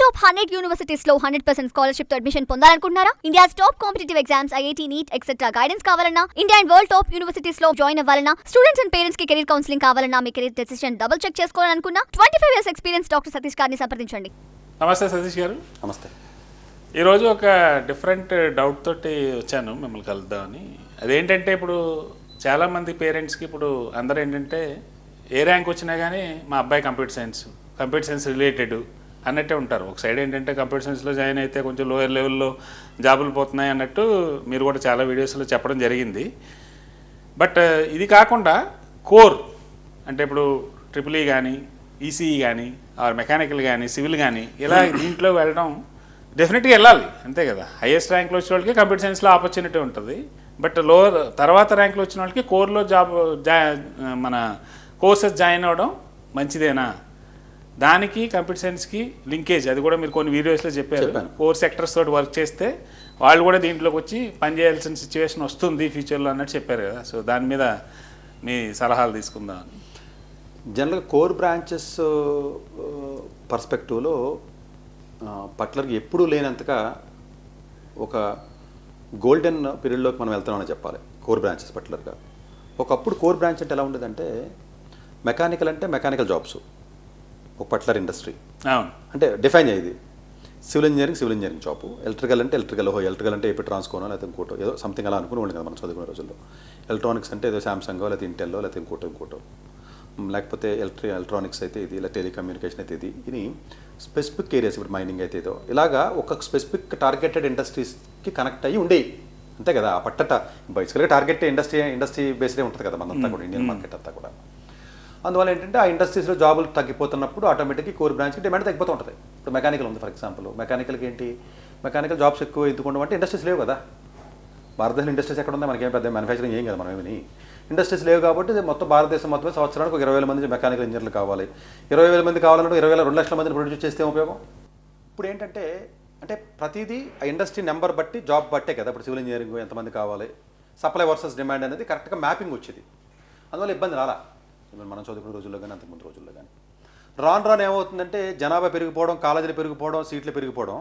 Top 100 universities లో 100% scholarship తో admission పొందాలనుకుంటున్నారా? India's top competitive exams, IIT, NEET etcetera guidance కావాలన్నా, India and world top universities లో join అవ్వాలన్నా, స్టూడెంట్స్ అండ్ పేరెంట్స్ కి కెరీర్ కౌన్సిలింగ్ కావాలన్నా, మీ కెరీర్ డెసిషన్ డబుల్ చెక్ చేసుకోవాలనుకున్నా 25 years ఎక్స్పీరియన్స్ డాక్టర్ సతీష్ గారిని సంప్రదించండి. నమస్తే సతీష్ గారు. నమస్తే. ఈరోజు ఒక డిఫరెంట్ డౌట్ తోటి వచ్చాను మిమ్మల్ని కలుద్దామని. అదేంటంటే ఇప్పుడు చాలామంది పేరెంట్స్కి ఇప్పుడు అందరూ ఏంటంటే ఏ ర్యాంక్ వచ్చినా కానీ మా అబ్బాయి కంప్యూటర్ సైన్స్ రిలేటెడ్ అన్నట్టే ఉంటారు. ఒక సైడ్ ఏంటంటే కంప్యూటర్ సైన్స్లో జాయిన్ అయితే కొంచెం లోయర్ లెవెల్లో జాబులు పోతున్నాయి అన్నట్టు మీరు కూడా చాలా వీడియోస్లో చెప్పడం జరిగింది. బట్ ఇది కాకుండా కోర్ అంటే ఇప్పుడు ట్రిపుల్ ఈ కానీ, ఈసీఈ కానీ, ఆర్ మెకానికల్ కానీ, సివిల్ కానీ ఇలా దీంట్లో వెళ్ళడం డెఫినెట్గా వెళ్ళాలి, అంతే కదా. హైయెస్ట్ ర్యాంక్లో వచ్చిన వాళ్ళకి కంప్యూటర్ సైన్స్లో ఆపర్చునిటీ ఉంటుంది. బట్ లోవర్ తర్వాత ర్యాంక్లో వచ్చిన వాళ్ళకి కోర్లో మన కోర్సెస్ జాయిన్ అవ్వడం మంచిదేనా? దానికి కంప్యూటర్ సైన్స్కి లింకేజ్ అది కూడా మీరు కొన్ని వీడియోస్లో చెప్పారు. కోర్ సెక్టర్స్ తోటి వర్క్ చేస్తే వాళ్ళు కూడా దీంట్లోకి వచ్చి పనిచేయాల్సిన సిచ్యువేషన్ వస్తుంది ఫ్యూచర్లో అన్నట్టు చెప్పారు కదా. సో దాని మీద మీ సలహాలు తీసుకుందాం. జనరల్గా కోర్ బ్రాంచెస్ పర్స్పెక్టివ్లో పట్లర్కి ఎప్పుడూ లేనంతగా ఒక గోల్డెన్ పీరియడ్లోకి మనం వెళ్తున్నామని చెప్పాలి కోర్ బ్రాంచెస్ పట్లర్గా. ఒకప్పుడు కోర్ బ్రాంచ్ అంటే ఎలా ఉండేదంటే మెకానికల్ అంటే మెకానికల్ జాబ్స్, ఒక పట్లర్ ఇండస్ట్రీ అంటే డిఫైన్ అయ్యేది. సివిల్ ఇంజనీరింగ్ జాబ్, ఎలక్ట్రికల్ అంటే ఏపీ ట్రాన్స్కోనో లేకపోతే ఇంకోటో ఏదో సంథింగ్ అలా అనుకుని ఉండే కదా మనం చదువుకునే రోజుల్లో. ఎలక్ట్రానిక్స్ అంటే ఏదో శాంసంగో లేకపోతే ఇంటెల్లో లేకపోతే ఇంకోటో లేకపోతే ఎలక్ట్రానిక్స్ అయితే ఇది, లేదా టెలికమ్యూనికేషన్ అయితే ఇది స్పెసిఫిక్ ఏరియాస్. ఇప్పుడు మైనింగ్ అయితే ఏదో ఇలాగా ఒక స్పెసిఫిక్ టార్గెటెడ్ ఇండస్ట్రీస్కి కనెక్ట్ అయ్యి ఉండేవి, అంతే కదా. ఆ పట్టట బేసికల్గా టార్గెట్ ఇండస్ట్రీ బేస్డే ఉంటుంది కదా మనంతా కూడా, ఇండియన్ మార్కెట్ అంతా కూడా. అందువల్ల ఏంటంటే ఆ ఇండస్ట్రీస్లో జాబులు తగ్గిపోతున్నప్పుడు ఆటోమేటిక్గా కోర్ బ్రాంచ్కి డిమాండ్ తగ్గిపోతూ ఉంటుంది. ఇప్పుడు మెకానికల్ ఉంది ఫర్ ఎగ్జాంపుల్, మెకానికల్కి ఏంటి మెకానికల్ జాబ్స్ ఎక్కువ ఎందుకుంటాం అంటే ఇండస్ట్రీస్ లేవు కదా. భారతదేశంలో ఇండస్ట్రీస్ ఎక్కడ ఉందా? మనకేం పెద్ద మ్యానుఫ్యాక్చరింగ్ ఏం కదా, మనం ఏమని ఇండస్ట్రీస్ లేవు కాబట్టి మొత్తం భారతదేశం మొత్తం సంవత్సరానికి ఒక 20,000 మంది మెకానికల్ ఇంజనీర్లు కావాలి. 20,000 మంది కావాలంటే 2 లక్షల మందిని ప్రొడ్యూస్ చేస్తే ఉపయోగం. ఇప్పుడు ఏంటంటే అంటే ప్రతిదీ ఆ ఇండస్ట్రీ నెంబర్ బట్టి జాబ్ బట్టే కదా. ఇప్పుడు సివిల్ ఇంజనీరింగ్ ఎంతమంది కావాలి, సప్లై వర్సెస్ డిమాండ్ అనేది కరెక్ట్గా మ్యాపింగ్ వచ్చేది. అందువల్ల ఇబ్బంది రాలా మనం చదువుకునే రోజుల్లో కానీ అంతకుముందు రోజుల్లో కానీ. రాను ఏమవుతుందంటే జనాభా పెరిగిపోవడం, కాలేజీలు పెరిగిపోవడం, సీట్లు పెరిగిపోవడం,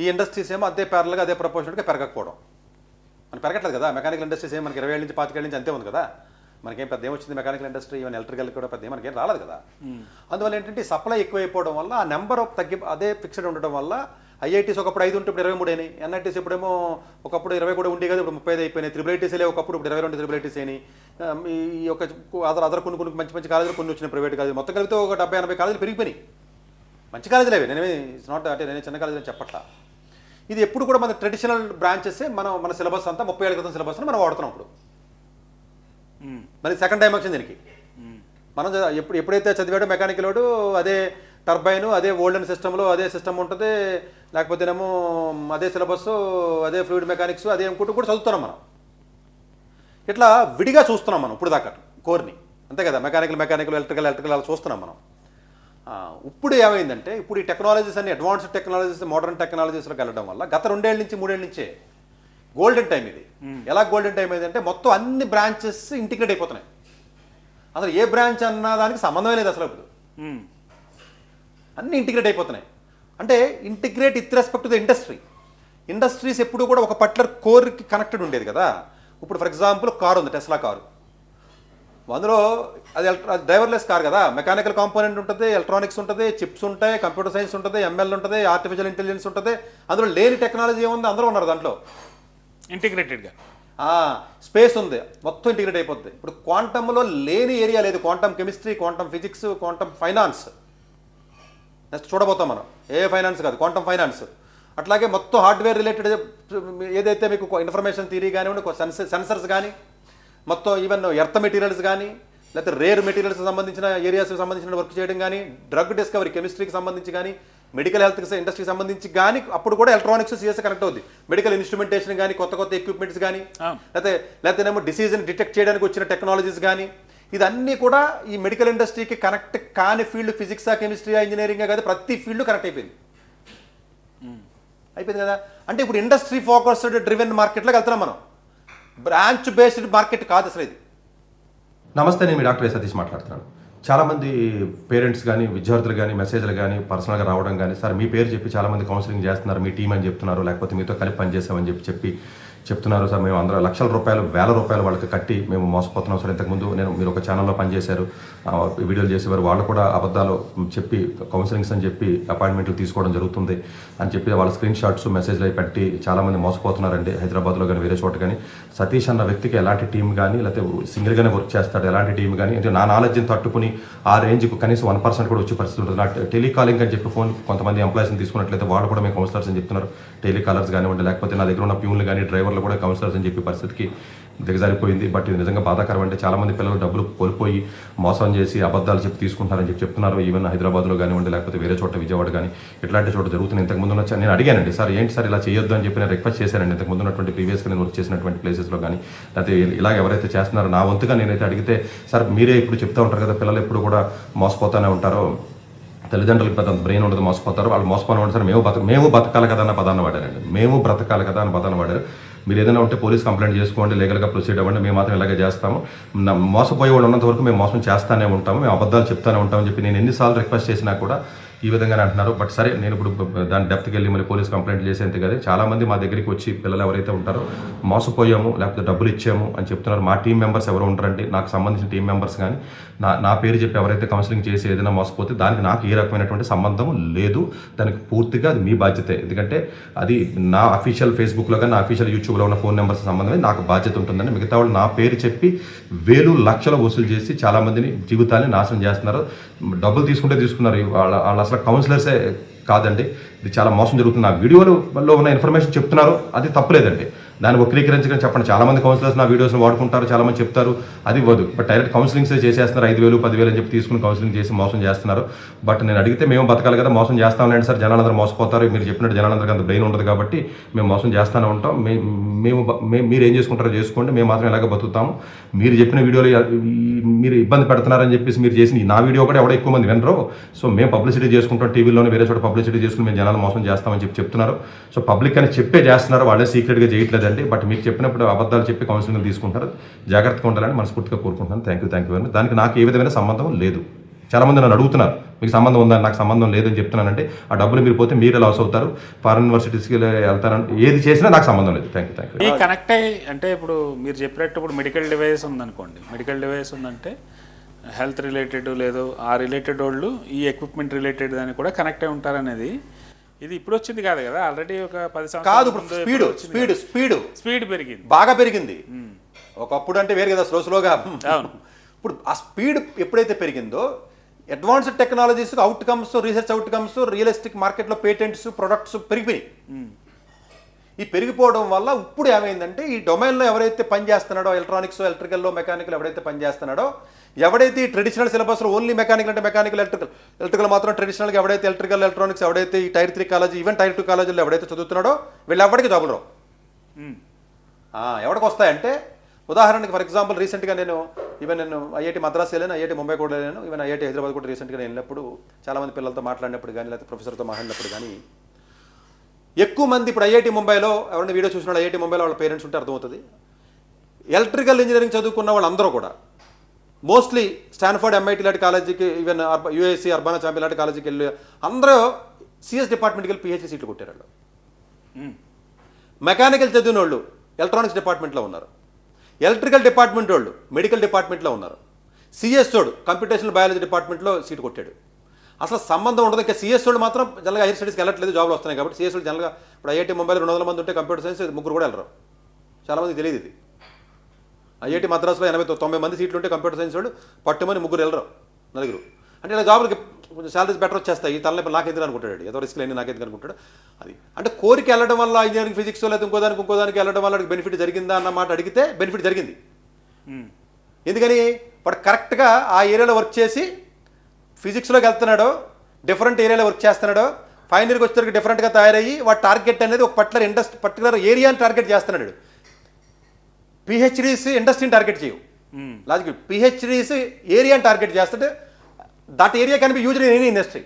ఈ ఇండస్ట్రీస్ ఏమో అదే ప్యారల్గా అదే ప్రపోర్షన్గా పెరగకపోవడం. మనకి పెరగట్లేదు కదా. మెకానికల్ ఇండస్ట్రీస్ ఏమో మనకి 20 ఏళ్ళ నుంచి 25 ఏళ్ళ నుంచి అంతే ఉంది కదా. మనకేం పెద్ద ఏమొచ్చింది మెకానికల్ ఇండస్ట్రీ, ఈవెన్ ఎలక్ట్రికల్ కూడా పెద్ద మనకేం రాలేదు కదా. అందువల్ల ఏంటంటే సప్లై ఎక్కువైపోవడం వల్ల ఆ నెంబర్ అదే ఫిక్స్డ్ ఉండడం వల్ల ఐఐటీస్ ఒకప్పుడు 5 ఉంటే ఇప్పుడు 23 అయినాయి. ఎన్ఐటీస్ ఇప్పుడేమో ఒకప్పుడు 20 కూడా ఉండే కదా, ఇప్పుడు 35 అయిపోయినాయి. త్రిబుల్ ఐటీసీలే ఒకప్పుడు, ఇప్పుడు 22 త్రిబుల్ ఐటీస్ అయినాయి. ఈ యొక్క అదర్ కొన్ని మంచి కాలేజీలు కొన్ని వచ్చినాయి, ప్రైవేట్ కాలేజీలు మొత్తం కలిపితే ఒక 70-80 కాలేజీలు పెరిగిపోయినాయి. మంచి కాలేజీలు అవి, నేనే ఇట్స్ నాట్ అంటే నేను చిన్న కాలేజీలు చెప్పట్లా. ఇది ఎప్పుడు కూడా మన ట్రెడిషనల్ బ్రాంచెస్ మన సిలబస్ అంతా 30 ఏళ్ళ క్రితం సిలబస్ మనం వాడుతున్నాం. ఇప్పుడు మరి సెకండ్ టైం వచ్చింది దీనికి. మనం ఎప్పుడైతే చదివాడో మెకానికల్ వాడు అదే టర్బైన్, అదే ఓల్డెన్ సిస్టంలో అదే సిస్టమ్ ఉంటుంది, లేకపోతేనేమో అదే సిలబస్, అదే ఫ్లూయిడ్ మెకానిక్స్, అదే ఇంకోటి కూడా చదువుతున్నాం మనం. ఇట్లా విడిగా చూస్తున్నాం మనం ఇప్పుడు దాకా కోర్ని, అంతే కదా. మెకానికల్ ఎలక్ట్రికల్ అలా చూస్తున్నాం మనం. ఇప్పుడు ఏమైందంటే ఇప్పుడు ఈ టెక్నాలజీస్ అన్ని అడ్వాన్స్డ్ టెక్నాలజీస్, మోడర్న్ టెక్నాలజీస్లోకి వెళ్ళడం వల్ల గత 2 ఏళ్ళ నుంచి 3 ఏళ్ళ నుంచే గోల్డెన్ టైం ఇది. ఎలా గోల్డెన్ టైం ఏంటంటే మొత్తం అన్ని బ్రాంచెస్ ఇంటిగ్రేట్ అయిపోతున్నాయి. అసలు ఏ బ్రాంచ్ అన్న దానికి సంబంధమే లేదు అసలు. ఇప్పుడు అన్ని ఇంటిగ్రేట్ అయిపోతున్నాయి. అంటే integrate with respect to the industries ఎప్పుడు కూడా ఒక పర్టికులర్ కోర్కి కనెక్టెడ్ ఉండేది కదా. ఇప్పుడు ఫర్ ఎగ్జాంపుల్ కారు ఉంది, టెస్లా కారు. అందులో అది డ్రైవర్లెస్ కార్ కదా. మెకానికల్ కాంపోనెంట్ ఉంటుంది, ఎలక్ట్రానిక్స్ ఉంటుంది, చిప్స్ ఉంటాయి, కంప్యూటర్ సైన్స్ ఉంటుంది, ఎంఎల్ ఉంటుంది, ఆర్టిఫిషియల్ ఇంటెలిజెన్స్ ఉంటుంది. అందులో లేని టెక్నాలజీ ఏముంది? అందరూ ఉన్నారు దాంట్లో ఇంటిగ్రేటెడ్గా. స్పేస్ ఉంది, మొత్తం ఇంటిగ్రేట్ అయిపోతుంది. ఇప్పుడు క్వాంటంలో లేని ఏరియా లేదు. Quantum chemistry, quantum physics, quantum finance next చూడబోతాం మనం. ఏ ఫైనాన్స్ కాదు, క్వాంటమ్ ఫైనాన్స్. అట్లాగే మొత్తం హార్డ్వేర్ రిలేటెడ్ ఏదైతే మీకు ఇన్ఫర్మేషన్ థియరీ కానివ్వండి, సెన్సర్స్ కానీ, మొత్తం ఈవెన్ ఎర్త్ మెటీరియల్స్ కానీ, లేకపోతే రేర్ మెటీరియల్స్ సంబంధించిన ఏరియాస్కి సంబంధించిన వర్క్ చేయడం కానీ, డ్రగ్ డిస్కవరీ కెమిస్ట్రీకి సంబంధించి కానీ, మెడికల్ హెల్త్ ఇండస్ట్రీకి సంబంధించి కానీ, అప్పుడు కూడా ఎలక్ట్రానిక్స్ సిఎస్ కనెక్ట్ అవుతుంది. మెడికల్ ఇన్స్ట్రుమెంటేషన్ కానీ, కొత్త ఎక్విప్మెంట్స్ కానీ, లేకపోతేనేమో డిసీజ్ని డిటెక్ట్ చేయడానికి వచ్చిన టెక్నాలజీస్ కానీ, ఇదన్నీ కూడా ఈ మెడికల్ ఇండస్ట్రీకి కనెక్ట్ కాని ఫీల్డ్ ఫిజిక్సా, కెమిస్ట్రీయా, ఇంజనీరింగ్ కాదు, ప్రతి ఫీల్డ్ కనెక్ట్ అయిపోయింది కదా. అంటే ఇప్పుడు ఇండస్ట్రీ ఫోకస్డ్ డ్రివెన్ మార్కెట్లోకి వెళ్తున్నాం మనం. బ్రాంచ్ బేస్డ్ మార్కెట్ కాదు అసలు ఇది. నమస్తే, నేను మీ డాక్టర్ సతీష్ మాట్లాడుతున్నాను. చాలామంది పేరెంట్స్ కానీ విద్యార్థులు కానీ మెసేజ్లు కానీ పర్సనల్గా రావడం కానీ సార్ మీ పేరు చెప్పి చాలామంది కౌన్సిలింగ్ చేస్తున్నారు మీ టీం అని చెప్తున్నారు, లేకపోతే మీతో కలిపి పనిచేసామని చెప్పి చెప్తున్నారు సార్. మేము అందరూ లక్షల రూపాయలు వేల రూపాయలు వాళ్ళకి కట్టి మేము మోసపోతున్నాం సార్. ఇంతకుముందు మీరు ఒక ఛానల్లో పనిచేశారు, వీడియోలు చేసేవారు, వాళ్ళు కూడా అబద్ధాలు చెప్పి కౌన్సిలింగ్స్ అని చెప్పి అపాయింట్మెంట్లు తీసుకోవడం జరుగుతుంది అని చెప్పి వాళ్ళ స్క్రీన్ షాట్స్ మెసేజ్లు అవి పెట్టి చాలామంది మోసపోతున్నారండి. హైదరాబాద్లో కానీ వేరే చోట కానీ సతీష్ అన్న వ్యక్తికి ఎలాంటి టీం కానీ లేకపోతే సింగిల్గానే వర్క్ చేస్తాడు, ఎలాంటి టీం కానీ అంటే నా నాలెడ్జ్ని తట్టుకుని ఆ రేంజ్కి కనీసం 1% కూడా వచ్చే పరిస్థితి ఉంటుంది. నాకు టెలికాలింగ్ అని చెప్పి ఫోన్ కొంతమంది ఎంప్లాయీస్ని తీసుకున్నట్లయితే వాళ్ళు కూడా మేము కౌన్సిలర్స్ అని చెప్తున్నారు. టెలికాలర్స్ కానివ్వండి, లేకపోతే నా దగ్గర ఉన్న ప్యూన్లు కానీ డ్రైవర్లు కూడా కౌన్సిలర్స్ అని చెప్పి పరిస్థితికి దిగజారిపోయింది. బట్ ఇది నిజంగా బాధాకరం. అంటే చాలామంది పిల్లలు డబ్బులు కోల్పోయి మోసం చేసి అబద్ధాలు చెప్పి తీసుకుంటారని చెప్పి చెప్తున్నారు. ఈవెన్ హైదరాబాద్లో కానివ్వండి, లేకపోతే వేరే చోట విజయవాడ కానీ ఇట్లాంటి చోట జరుగుతుంది. ఇంతకుముందు నేను అడిగానండి సార్ ఏంటి సార్ ఇలా చేయొద్దు అని చెప్పి నేను రిక్వెస్ట్ చేశానండి. ఇంతకుముందు ఉన్నటువంటి ప్రీవియస్గా నేను వర్క్ చేసినటువంటి ప్లేసెస్లో కానీ లేకపోతే ఇలా ఎవరైతే చేస్తున్నారో నా వంతుగా నేనైతే అడిగితే సార్ మీరే ఇప్పుడు చెప్తూ ఉంటారు కదా పిల్లలు ఎప్పుడు కూడా మోసపోతూనే ఉంటారో, తల్లిదండ్రులకు పెద్ద బ్రెయిన్ ఉండదు, మోసపోతారు, వాళ్ళు మోసపోని ఉంటారు. మేము బతకాలి కదా అన్న పదాన్ని వాడారండి. మేము బ్రతకాలి కదా అన్న పదాన్ని వాడారు. మీరు ఏదైనా ఉంటే పోలీస్ కంప్లైంట్ చేసుకోండి, లీగల్గా ప్రొసీడ్ అవ్వండి, మేము మాత్రం ఇలాగే చేస్తాము, మోసపోయే వాళ్ళు ఉన్నంత వరకు మేము మోసం చేస్తూనే ఉంటాము, మేము అబద్ధాలు చెప్తూనే ఉంటామని చెప్పి నేను ఎన్నిసార్లు రిక్వెస్ట్ చేసినా కూడా ఈ విధంగానే అంటున్నారు. బట్ సరే నేను ఇప్పుడు దాని డెప్త్కి వెళ్ళి మళ్ళీ పోలీస్ కంప్లైంట్ చేసేంత కదా చాలామంది మా దగ్గరికి వచ్చి పిల్లలు ఎవరైతే ఉంటారో మోసపోయాము లేకపోతే డబ్బులు ఇచ్చాము అని చెప్తున్నారు. మా టీం మెంబర్స్ ఎవరు ఉంటారంటే నాకు సంబంధించిన టీం మెంబర్స్ కానీ నా పేరు చెప్పి ఎవరైతే కౌన్సిలింగ్ చేసి ఏదైనా మోసపోతే దానికి నాకు ఏ రకమైనటువంటి సంబంధం లేదు. దానికి పూర్తిగా అది మీ బాధ్యతే. ఎందుకంటే అది నా అఫీషియల్ ఫేస్బుక్లో కానీ నా అఫీషియల్ యూట్యూబ్లో ఉన్న ఫోన్ నెంబర్స్ సంబంధమే నాకు బాధ్యత ఉంటుందని మిగతా వాళ్ళు నా పేరు చెప్పి వేలు లక్షలు వసూలు చేసి చాలామందిని జీవితాన్ని నాశనం చేస్తున్నారు. డబ్బులు తీసుకుంటే తీసుకున్నారు. వాళ్ళ అసలు కౌన్సిలర్సే కాదండి, ఇది చాలా మోసం జరుగుతుంది. నా వీడియోలో ఉన్న ఇన్ఫర్మేషన్ చెప్తున్నారు, అది తప్పులేదండి. దాన్ని వక్రీకరించడం చెప్పండి. చాలామంది కౌన్సిలర్స్ నా వీడియోస్ని వాడుకుంటారు, చాలామంది చెప్తారు, అది ఇవ్వదు. బట్ డైరెక్ట్ కౌన్సిలింగ్సే చేసేస్తున్నారు. 5,000 10,000 అని చెప్పి తీసుకుని కౌన్సిలింగ్ చేసి మోసం చేస్తున్నారు. బట్ నేను అడిగితే మేము బతకాలి కదా, మోసం చేస్తామండి సార్, జనాలందరూ మోసపోతారు, మీరు చెప్పినట్టు జనాలందరికీ అంత బ్రెయిన్ ఉండదు కాబట్టి మేము మోసం చేస్తూనే ఉంటాం, మీరు ఏం చేసుకుంటారో చేసుకోండి, మేము మాత్రం ఇలాగ బతుకుతాము, మీరు చెప్పిన వీడియోలు మీరు ఇబ్బంది పెడుతున్నారని చెప్పేసి మీరు చేసిన నా వీడియో కూడా ఎవడో ఎక్కువ మంది వినరు. సో మేము పబ్లిసిటీ చేసుకుంటాం, టీవీలోనే వేరే చోట పబ్లిసిటీ చేసుకుని మేము జనాలు మోసం చేస్తామని చెప్పి చెప్తున్నారు. సో పబ్లిక్ అని చెప్పే చేస్తున్నారు, వాళ్ళే సీక్రెట్గా చేయట్లేదండి. బట్ మీకు చెప్పినప్పుడు అబద్ధాలు చెప్పి కౌన్సిలింగ్ తీసుకుంటారు, జాగ్రత్తగా ఉండాలని మనస్ఫూర్తిగా కోరుకుంటున్నాను. Thank you very much. దానికి నాకు ఏ విధమైన సంబంధం లేదు. చాలామంది నన్ను అడుగుతున్నారు మీకు సంబంధం ఉందని. నాకు సంబంధం లేదని చెప్తున్నానంటే ఆ డబ్బులు మీరు పోతే మీరే లాస్ అవుతారు, ఫారెన్ యూనివర్సిటీస్కి వెళ్తారంటే ఏది చేసినా నాకు సంబంధం లేదు. Thank you. ఈ కనెక్ట్ అయ్యి అంటే ఇప్పుడు మీరు చెప్పినట్టు ఇప్పుడు మెడికల్ డివైస్ ఉందనుకోండి, మెడికల్ డివైస్ ఉందంటే హెల్త్ రిలేటెడ్ లేదు ఆ రిలేటెడ్ వాళ్ళు ఈ ఎక్విప్మెంట్ రిలేటెడ్ దాన్ని కూడా కనెక్ట్ అయి ఉంటారనేది ఇది ఇప్పుడు వచ్చింది కాదు కదా, ఆల్రెడీ ఒక 10 సంవత్సరాలు కాదు. స్పీడ్ పెరిగింది, బాగా పెరిగింది. ఒకప్పుడు అంటే వేరు కదా, స్లోగా. ఇప్పుడు ఆ స్పీడ్ ఎప్పుడైతే పెరిగిందో advanced technologies, outcomes, research outcomes, realistic మార్కెట్లో పేటెంట్స్, ప్రొడక్ట్స్ పెరిగిపోయి ఈ పెరిగిపోవడం వల్ల ఇప్పుడు ఏమైందంటే ఈ డొమైన్లో ఎవరైతే పనిచేస్తున్నాడో ఎలక్ట్రానిక్స్, ఎలక్ట్రికల్లో, మెకానికల్ ఎవరైతే పనిచేస్తున్నాడో, ఎవడైతే ఈ ట్రెడిషనల్ సిలబస్లో ఓన్లీ మెకానికల్ అంటే మెకానికల్, ఎలక్ట్రికల్ మాత్రం ట్రెడిషనల్గా ఎవడైతే ఎలక్ట్రికల్, ఎలక్ట్రానిక్స్ ఎవడైతే ఈ టైర్ 3 కాలేజీ, ఈవెన్ టైర్ 2 కాలేజీలో ఎవడైతే చదువుతున్నాడో వీళ్ళు ఎవరికి జాబులు రావు. ఎవరికి వస్తాయంటే ఉదాహరణకి ఫర్ ఎగ్జాంపుల్ రీసెంట్గా నేను ఐఐటి మద్రాస్ వెళ్ళాను, ఐఐటి ముంబై కూడా వెళ్ళాను, ఈవెన్ ఐఐటి హైదరాబాద్ కూడా రీసెంట్గా వెళ్ళినప్పుడు చాలామంది పిల్లలతో మాట్లాడినప్పుడు కానీ లేకపోతే ప్రొఫెసర్తో మాట్లాడినప్పుడు కానీ ఎక్కువ మంది ఇప్పుడు ఐఐటి ముంబైలో ఎవరైనా వీడియో చూసిన ఐఐటి ముంబైలో వాళ్ళ పేరెంట్స్ ఉంటే అర్థమవుతుంది. ఎలక్ట్రికల్ ఇంజనీరింగ్ చదువుకున్న వాళ్ళందరూ కూడా మోస్ట్లీ స్టాన్ఫర్డ్, ఎంఐటి లాంటి కాలేజీకి, ఈవెన్ యూఎస్సీ, అర్బానా చాంపియన్ లాంటి కాలేజీకి వెళ్ళి అందరూ సిఎస్ డిపార్ట్మెంట్కి వెళ్ళి పిహెచ్డి సీట్లు కొట్టారు వాళ్ళు. మెకానికల్ చదివిన వాళ్ళు ఎలక్ట్రానిక్స్ డిపార్ట్మెంట్లో ఉన్నారు, ఎలక్ట్రికల్ డిపార్ట్మెంట్ వాళ్ళు మెడికల్ డిపార్ట్మెంట్లో ఉన్నారు, సిఎస్ వాడు కంప్యూటేషనల్ బయాలజీ డిపార్ట్మెంట్లో సీటు కొట్టాడు. అసలు సంబంధం ఉండదు. ఇంకా సిఎస్ వాళ్ళు మాత్రం జనరల్గా హైయర్ స్టడీస్కి వెళ్ళట్లేదు, జాబ్లు వస్తున్నాయి కాబట్టి సిఎస్ వాళ్ళు జనరల్గా ఇప్పుడు ఐఐటి ముంబైలో 200 మంది ఉంటే కంప్యూటర్ సైన్స్ 3 కూడా వెళ్ళరు. చాలామంది తెలియదు ఇది. ఐఐటి మద్రాసులో 80-90 మంది సీట్లు ఉంటే కంప్యూటర్ సైన్స్ వాళ్ళు పట్టుమని 3 వెళ్ళరు, 4. అంటే ఇలా జాబులకి కొంచెం శాలరీస్ బెటర్ వచ్చేస్తాయి, ఈ తలనొప్పి నాకెందుకు అనుకుంటాడు, ఏదో రిస్క్ లేని నాకెందుకు అనుకుంటాడు. అది అంటే కోరిక వెళ్ళడం వల్ల ఇంజనీరింగ్, ఫిజిక్స్ లేదా ఇంకోదానికి వెళ్ళడం వల్ల బెనిఫిట్ జరిగిందా అన్న మాట అడిగితే బెనిఫిట్ జరిగింది. ఎందుకని వాడు కరెక్ట్గా ఆ ఏరియాలో వర్క్ చేసి ఫిజిక్స్లోకి వెళ్తున్నాడో, డిఫరెంట్ ఏరియాలో వర్క్ చేస్తున్నాడో, ఫైనల్ ఇయర్కి వచ్చేసరికి డిఫరెంట్గా తయారయ్యి వాడు టార్గెట్ అనేది ఒక పర్టికులర్ ఏరియాని టార్గెట్ చేస్తున్నాడు. పిహెచ్డీస్ ఇండస్ట్రీని టార్గెట్ చేయవు, లాజిక్ పిహెచ్డీస్ ఏరియాని టార్గెట్ చేస్తాడు. That area can be used in any industry.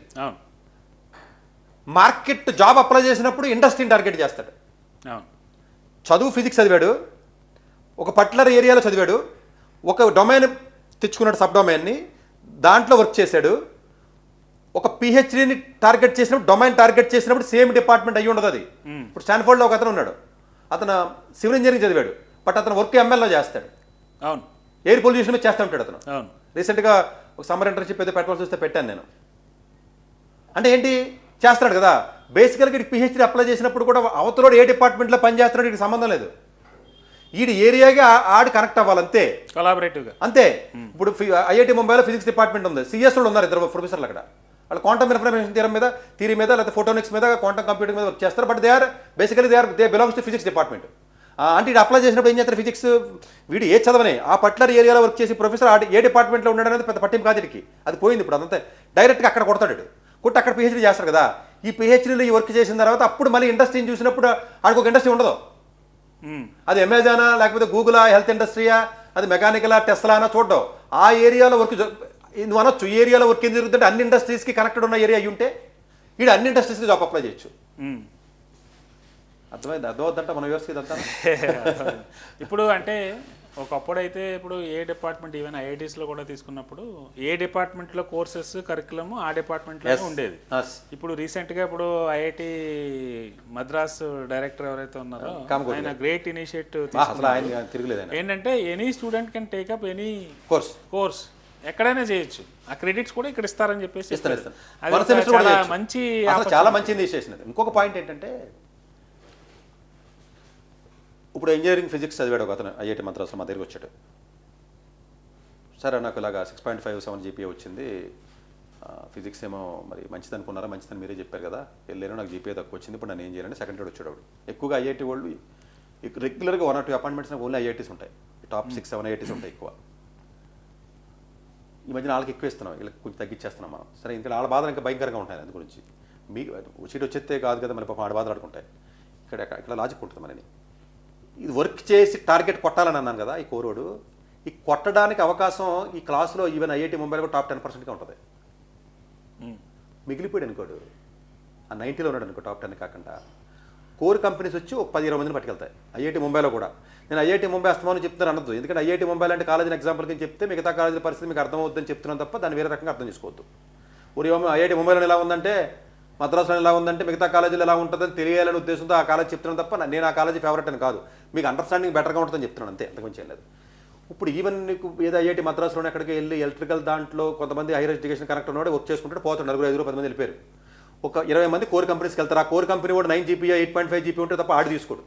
Market job apply చేసినప్పుడు ఇండస్ట్రీని టార్గెట్ చేస్తాడు. చదువు ఫిజిక్స్ చదివాడు, ఒక పర్టికులర్ ఏరియాలో చదివాడు, ఒక డొమైన్ తెచ్చుకున్నాడు, సబ్ డొమైన్ని, దాంట్లో వర్క్ చేశాడు. ఒక పిహెచ్డిని టార్గెట్ చేసినప్పుడు, డొమైన్ టార్గెట్ చేసినప్పుడు సేమ్ డిపార్ట్మెంట్ అయ్యి ఉండదు అది. ఇప్పుడు స్టాన్ఫోర్డ్లో ఒక అతను ఉన్నాడు, అతను సివిల్ ఇంజనీరింగ్ చదివాడు, బట్ అతను వర్క్ ఎంఎల్లో చేస్తాడు. అవును, ఎయిర్ పొల్యూషన్ మీద చేస్తూ ఉంటాడు అతను. అవును, రీసెంట్గా ఒక సమ్మర్ ఇంటర్న్షిప్ ఏదో పెట్టాల్సి వస్తే పెట్టాను నేను. అంటే ఏంటి చేస్తున్నాడు కదా. బేసికల్గా ఇటు పిహెచ్డీ అప్లై చేసినప్పుడు కూడా అవతలోడు ఏ డిపార్ట్మెంట్లో పనిచేస్తున్నాడు వీడికి సంబంధం లేదు. వీడి ఏరియాగా ఆడి కనెక్ట్ అవ్వాలంతే, కొలాబరేటివ్గా అంతే. ఇప్పుడు ఐఐటి ముంబైలో ఫిజిక్స్ డిపార్ట్మెంట్ ఉంది, సిఎస్లో ఉన్నారు ఇద్దరు ప్రొఫెసర్లు అక్కడ. వాళ్ళు క్వాంటమ్ ఇన్ఫర్మేషన్ థియరీ మీద లేకపోతే ఫోటోనిక్స్ మీద క్వాంటమ్ కంప్యూటింగ్ మీద వర్క్ చేస్తారు. But they belongs to physics department. అంటే ఇది అప్లై చేసినప్పుడు ఏం చేస్తారు, ఫిజిక్స్ వీడు ఏ చదవని ఆ పర్టికులర్ ఏరియాలో వర్క్ చేసి ప్రొఫెసర్ ఏ డిపార్ట్మెంట్లో ఉన్నాడు అనేది పెద్ద పట్టింపు కాదు వీడికి. అది పోయింది ఇప్పుడు. అదంతా డైరెక్ట్గా అక్కడ కొడతాడు, కొట్టి అక్కడ పిహెచ్డీ చేస్తారు కదా. ఈ పిహెచ్డీలో ఈ వర్క్ చేసిన తర్వాత అప్పుడు మళ్ళీ ఇండస్ట్రీని చూసినప్పుడు ఆడికి ఒక ఇండస్ట్రీ ఉండదు. అది అమెజానా లేకపోతే గూగులా, హెల్త్ ఇండస్ట్రీయా, అది మెకానికలా, టెస్లానా చూడడం. ఆ ఏరియాలో వర్క్ నువ్వు అనొచ్చు, ఈ ఏరియాలో వర్క్ ఏం జరుగుతుంటే అన్ని ఇండస్ట్రీస్కి కనెక్టెడ్ ఉన్న ఏరియా అయి ఉంటే వీడు అన్ని ఇండస్ట్రీస్కి జాబ్ అప్లై చేయొచ్చు. అర్థమైంది, అర్థమవుతుందంట మన వ్యవస్థ ఇదంతా. ఇప్పుడు అంటే ఒకప్పుడైతే ఇప్పుడు ఏ డిపార్ట్మెంట్ ఈవెన్ ఐఐటీస్లో కూడా తీసుకున్నప్పుడు ఏ డిపార్ట్మెంట్లో కోర్సెస్ కరికులము ఆ డిపార్ట్మెంట్లో ఉండేది. ఇప్పుడు రీసెంట్గా ఇప్పుడు ఐఐటి మద్రాస్ డైరెక్టర్ ఎవరైతే ఉన్నారో ఆయన గ్రేట్ ఇనిషియేటివ్ ఏంటంటే any student can take up any course ఎక్కడైనా చేయొచ్చు, ఆ క్రెడిట్స్ కూడా ఇక్కడ ఇస్తారని చెప్పేసి చాలా మంచి ఇనిషియేషన్. ఇంకొక పాయింట్ ఏంటంటే ఇప్పుడు ఇంజనీరింగ్ ఫిజిక్స్ చదివాడు ఒక అతను ఐఐటి మద్రాసులో మా దగ్గరికి వచ్చాడు. సరే నాకు ఇలాగా 6.57 జీపీఏ వచ్చింది, ఫిజిక్స్ ఏమో మరి మంచిది అనుకున్నారా, మంచిదని మీరే చెప్పారు కదా, వెళ్ళాను నాకు జీపీఏ తక్కువ వచ్చింది, ఇప్పుడు నేను ఏం చేయాలంటే సెకండ్ ఇయర్ వచ్చాడు. ఎక్కువగా ఐఐటి వాళ్ళు రెగ్యులర్గా 1 or 2 అపాయింట్మెంట్స్ ఓన్లీ ఐఐటీస్ ఉంటాయి, టాప్ 6-7 ఐఐటీస్ ఉంటాయి ఎక్కువ. ఈ మధ్యన వాళ్ళకి ఎక్కువ ఇస్తున్నాం, వీళ్ళకి కొంచెం తగ్గించేస్తున్నాం మనం. సరే ఇంకా వాళ్ళ బాధలు ఇంకా భయంకరంగా ఉంటాయి, అందు గురించి మీకు సీట్ వచ్చేస్తే కాదు కదా మరి పాపం ఆడ బాధలు ఆడుకుంటాయి. ఇక్కడ లాజిక్ ఉంటుంది మనని. ఇది వర్క్ చేసి టార్గెట్ కొట్టాలని అన్నాను కదా, ఈ కోరోడు ఈ కొట్టడానికి అవకాశం ఈ క్లాస్లో ఈవెన్ ఐఐటి ముంబైలో టాప్ 10%గా ఉంటుంది. మిగిలిపోయాడు అనుకోడు, ఆ 90లో ఉన్నాడు అనుకో, టాప్ 10 కాకుండా కోర్ కంపెనీస్ వచ్చి ఒక 10-20 మందిని పట్టుకెళ్తాయి. ఐఐటి ముంబైలో కూడా నేను ఐఐటి ముంబై అస్తమానం చెప్తాను అనద్దు, ఎందుకంటే ఐఐటి ముంబై అంటే కాలేజీని ఎగ్జాంపుల్ కింద చెప్తే మిగతా కాలేజీల పరిస్థితి మీకు అర్థమవుతుందని చెప్తున్నాను తప్ప దాన్ని వేరే రకంగా అర్థం చేసుకోవద్దు. ఐఐటి ముంబైలో ఎలా ఉందంటే మద్రాసులో ఎలా ఉందంటే మిగతా కాలేజీలు ఎలా ఉంటుందని తెలియాలనే ఉద్దేశంతో ఆ కాలేజ్ చెప్తున్నాను తప్ప నేను ఆ కాలేజీ ఫేవరెట్ అని కాదు, మీకు అండర్స్టాండింగ్ బెటర్గా ఉంటుందని చెప్తున్నాను అంతే, అంతకుమించి ఏం లేదు. ఇప్పుడు ఈవెన్ నీకు ఏదో ఐఐటి మద్రాసులోనే ఎక్కడికి వెళ్ళి ఎలక్ట్రికల్ దాంట్లో కొంతమంది హైయర్ ఎడ్యుకేషన్ కనెక్ట్ ఉన్నాడు వర్క్ చేసుకుంటాడు, పోతాడు, 4-5-10 మంది వెళ్ళిపోయారు. ఒక 20 మంది కోర్ కంపెనీస్కి వెళ్తారు. ఆ కోర్ కంపెనీ వాడు 9 జీపీ 8.5 జీపీ ఉంటే తప్ప ఆడి తీసుకోడు.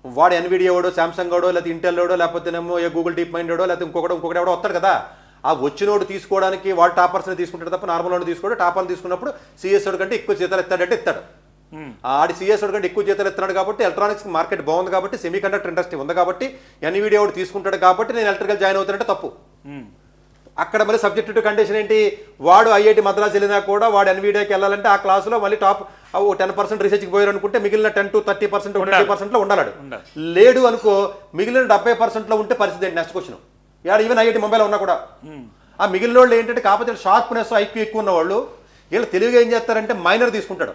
వాడు ఎన్విడియా వాడో, శాంసంగ్ వాడో, లేకపోతే ఇంటెల్ వాడో, లేకపోతేనేమో ఏ గూగుల్ డీప్ మైండ్ వాడో, లేకపోతే ఇంకొకటి ఎవడో వస్తాడు కదా. ఆ వచ్చినోడు తీసుకోవడానికి వాడు టాపర్స్ని తీసుకుంటాడు తప్ప నార్మల్ వాడు తీసుకోడు. టాపర్లు తీసుకున్నప్పుడు సిఎస్ వాడు కంటే ఎక్కువ జీతాలు ఇస్తాడంటే ఇస్తాడు. ఆడి సిఎస్ వాడు కంటే ఎక్కువ జీతాలు ఇస్తున్నాడు కాబట్టి ఎలక్ట్రానిక్స్ మార్కెట్ బాగుంది కాబట్టి, సెమీ కండక్టర్ ఇండస్ట్రీ ఉంది కాబట్టి, ఎన్విడియా వాడు తీసుకుంటాడు కాబట్టి నేను ఎలక్ట్రికల్ జాయిన్ అవుతానంటే తప్పు. అక్కడ మళ్ళీ సబ్జెక్ట్ టు కండిషన్ ఏంటి, వాడు ఐఐటి మద్రాసు వెళ్ళినా కూడా వాడు ఎన్విడియాకి వెళ్ళాలంటే ఆ క్లాసులో మళ్ళీ టాప్ 10% రీసెర్చ్కి పోయారు అనుకుంటే మిగిలిన 10 to 30% 20%లో ఉండాలి. లేడు అనుకో, మిగిలిన 70%లో ఉంటే పరిస్థితి ఏంటి? Next question. ఈవెన్ ఐఐటి ముంబైలో ఉన్నా కూడా ఆ మిగిలిన వాళ్ళు ఏంటంటే కాకపోతే షార్ప్నెస్ ఐక్యూ ఎక్కువ ఉన్న వాళ్ళు వీళ్ళు తెలివిగా ఏం చేస్తారంటే మైనర్ తీసుకుంటాడు.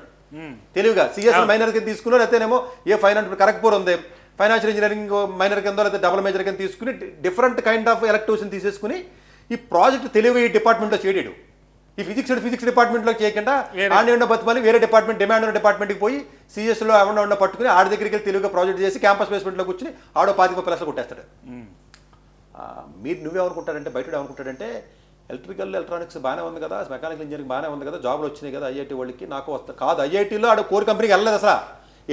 తెలివిగా సిఎస్ మైనర్ కింద తీసుకున్నా, లేకపోతేనేమో ఏ ఫైనాన్స్ కరెక్ట్పూర్ ఉంది ఫైనాన్షియల్ ఇంజనీరింగ్ మైనర్ కింద లేకపోతే డబుల్ మేజర్ కింద తీసుకుని డిఫరెంట్ కైండ్ ఆఫ్ ఎలక్టివ్స్ని తీసేసుకుని ఈ ప్రాజెక్ట్ తెలివి ఈ డిపార్ట్మెంట్లో చేయడు. ఈ ఫిజిక్స్ డిపార్ట్మెంట్లో చేయకుండా ఆడి ఉన్న బతుమని వేరే డిపార్ట్మెంట్ డిమాండ్ ఉన్న డిపార్ట్మెంట్కి పోయి సిఎస్లో ఏమన్నా ఉన్న పట్టుకుని ఆడి దగ్గరికి వెళ్ళి తెలివిగా ప్రాజెక్ట్ చేసి క్యాంపస్ ప్లేస్మెంట్లో కూర్చుని ఆడో 25 లక్షలు కొట్టేస్తాడు. మీరు నువ్వేమనుకుంటాడంటే బయట ఏమనుకుంటాడంటే ఎలక్ట్రికల్ బాగానే ఉంది కదా, మెకానికల్ ఇంజనీరింగ్ బాగానే ఉంది కదా, జాబ్లు వచ్చినాయి కదా ఐఐటి వాళ్ళకి, నాకు వస్తుంది కాదు. ఐఐటీలో ఆడ కోర్ కంపెనీకి వెళ్ళలేదు అసలు.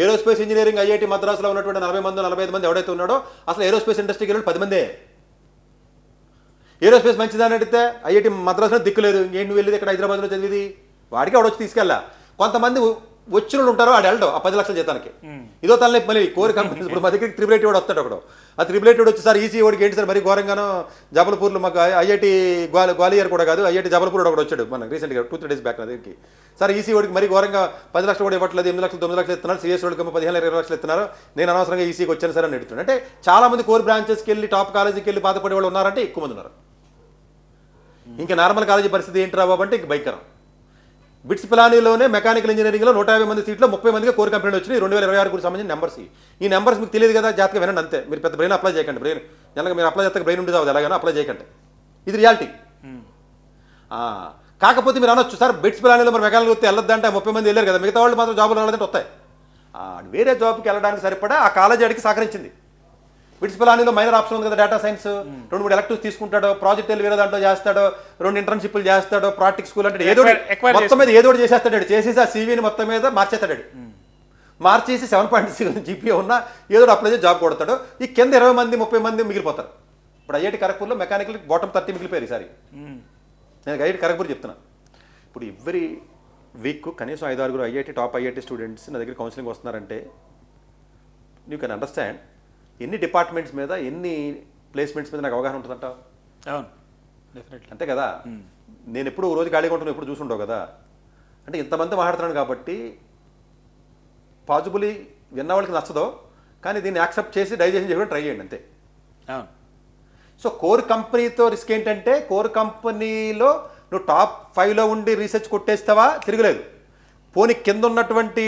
ఏరోస్పేస్ ఇంజనీరింగ్ ఐఐటి మద్రాసులో ఉన్నటువంటి 45 మంది ఎవడైతే ఉన్నాడో అసలు ఏరోస్పేస్ ఇండస్ట్రీకి వెళ్ళి 10 మందే. ఏరోస్పేస్ మంచిదని అడిగితే ఐఐటి మద్రాసులో దిక్కులేదు, ఇంకేంటి నువ్వు వెళ్ళేది ఇక్కడ హైదరాబాద్లో చదివిది, వాడికి ఆడ వచ్చి తీసుకెళ్ళా. కొంతమంది వచ్చిన వాళ్ళు ఉంటారో ఆడు వెళ్ళడం ఆ 10 లక్షల జీతానికి. ఇదో తలనొప్పి మళ్ళీ కోర్ కంపెనీస్. ఇప్పుడు మా దగ్గరికి 380 వాడు వస్తాడు ఒకడు, ఆ 380 వచ్చి సార్ ఈసీ వాడికి ఏంటి సార్ మరి ఘోరంగానో జబల్పూర్లో మాకు ఐఐటి గ్వాలియర్ కూడా కాదు ఐఐటి జబల్పూర్ ఒకటి వచ్చాడు మనకు రీసెంట్గా 2-3 days బ్యాక్ నా దగ్గరికి. సార్ ఈసీ వాడికి మరి ఘోరంగా 10 లక్షలు కూడా ఇవ్వట్లేదు, 8 లక్షలు 9 లక్షలు ఇస్తున్నారు, సిఎస్ వాడికి 15-20 లక్షలు ఇస్తున్నారు, నేను అనవసరంగా ఈసీకి వచ్చాను సార్ అని అడుగుతున్నాను. అంటే చాలా మంది కోర్ బ్రాంచెస్కి వెళ్ళి టాప్ కాలేజీకి వెళ్ళి బాధపడే వాళ్ళు ఉన్నారంటే ఎక్కువ మంది ఉన్నారు. ఇంకా నార్మల్ కాలేజీ పరిస్థితి ఏంటి బాబు అంటే ఇంక భయంకరం. బిట్స్ పిలానీలోనే మెకానికల్ ఇంజనీరింగ్లో 150 మంది సీట్లో 30 మందిగా కోర్ కంపెనీలు వచ్చినాయి 2026 సంబంధించిన నెంబర్స్. ఈ నెంబర్స్ మీకు తెలియదు కదా, జాతక వినండి అంతే. మీరు పెద్ద బ్రెయిన్ అప్లై చేయకండి, బ్రెయిన్ జనగా మీరు అప్లై చేస్తే బ్రెయిన్ ఉండేది అవ్వదు, ఎలాగైనా అప్లై చేయకండి. ఇది రియాలిటీ. కాకపోతే మీరు అనొచ్చు సార్ బిట్స్ ప్లాన్లో మరి మెకానికల్ వస్తే వెళ్ళొద్దంటే 30 మంది వెళ్ళారు కదా, మిగతా వాళ్ళు మాత్రం జాబులు రాలేదంటే వస్తాయి. వేరే జాబ్కి వెళ్ళడానికి సరిపడా ఆ కాలేజీ అడిగి సహకరించింది. బిట్స్ ప్లాన్లో మైనర్ ఆప్షన్ ఉంది కదా, డేటా సైన్స్ 2-3 ఎలక్టివ్స్ తీసుకుంటాడో, ప్రాజెక్ట్ వేరే దాంట్లో చేస్తాడో, 2 ఇంటర్న్షిప్లు చేస్తాడో, ప్రాక్టిక్ స్కూల్ అంటే ఏదో మొత్తం మీద ఏదో చేసేస్తాడు. చేసేసి ఆ సీవీని మొత్తం మీద మార్చేస్తాడు. మార్చేసి 7.6 జీపీఏ ఉన్న ఏదో అప్లై చేసి జాబ్ కొడతాడు. ఈ కింద 20 మంది 30 మంది మిగిలిపోతారు. ఇప్పుడు ఐఐటి ఖరగ్పూర్లో మెకానికల్ బాటమ్ 30 మిగిలిపోయారు ఈసారి. నేను ఐఐటి ఖరగ్పూర్ చెప్తున్నా. ఇప్పుడు ఎవ్రీ వీక్ కనీసం 5-6 ఐఐటి టాప్ ఐఐటి స్టూడెంట్స్ నా దగ్గర కౌన్సిలింగ్ వస్తున్నారంటే యూ కెన్ అండర్స్టాండ్ ఎన్ని డిపార్ట్మెంట్స్ మీద ఎన్ని ప్లేస్మెంట్స్ మీద నాకు అవగాహన ఉంటుందంట. అవును, డెఫినెట్లీ అంతే కదా. నేను ఎప్పుడు రోజు ఖాళీగా ఉంటాను, ఎప్పుడు చూసుంటావు కదా. అంటే ఇంతమంది మాట్లాడుతున్నాను కాబట్టి పాజిబుల్లీ విన్న వాళ్ళకి నచ్చదో, కానీ దీన్ని యాక్సెప్ట్ చేసి డైజెషన్ చేయడం ట్రై చేయండి అంతే. అవును. సో కోర్ కంపెనీతో రిస్క్ ఏంటంటే కోర్ కంపెనీలో నువ్వు టాప్ 5లో ఉండి రీసెర్చ్ కొట్టేస్తావా తిరగలేదు. పోనీ కింద ఉన్నటువంటి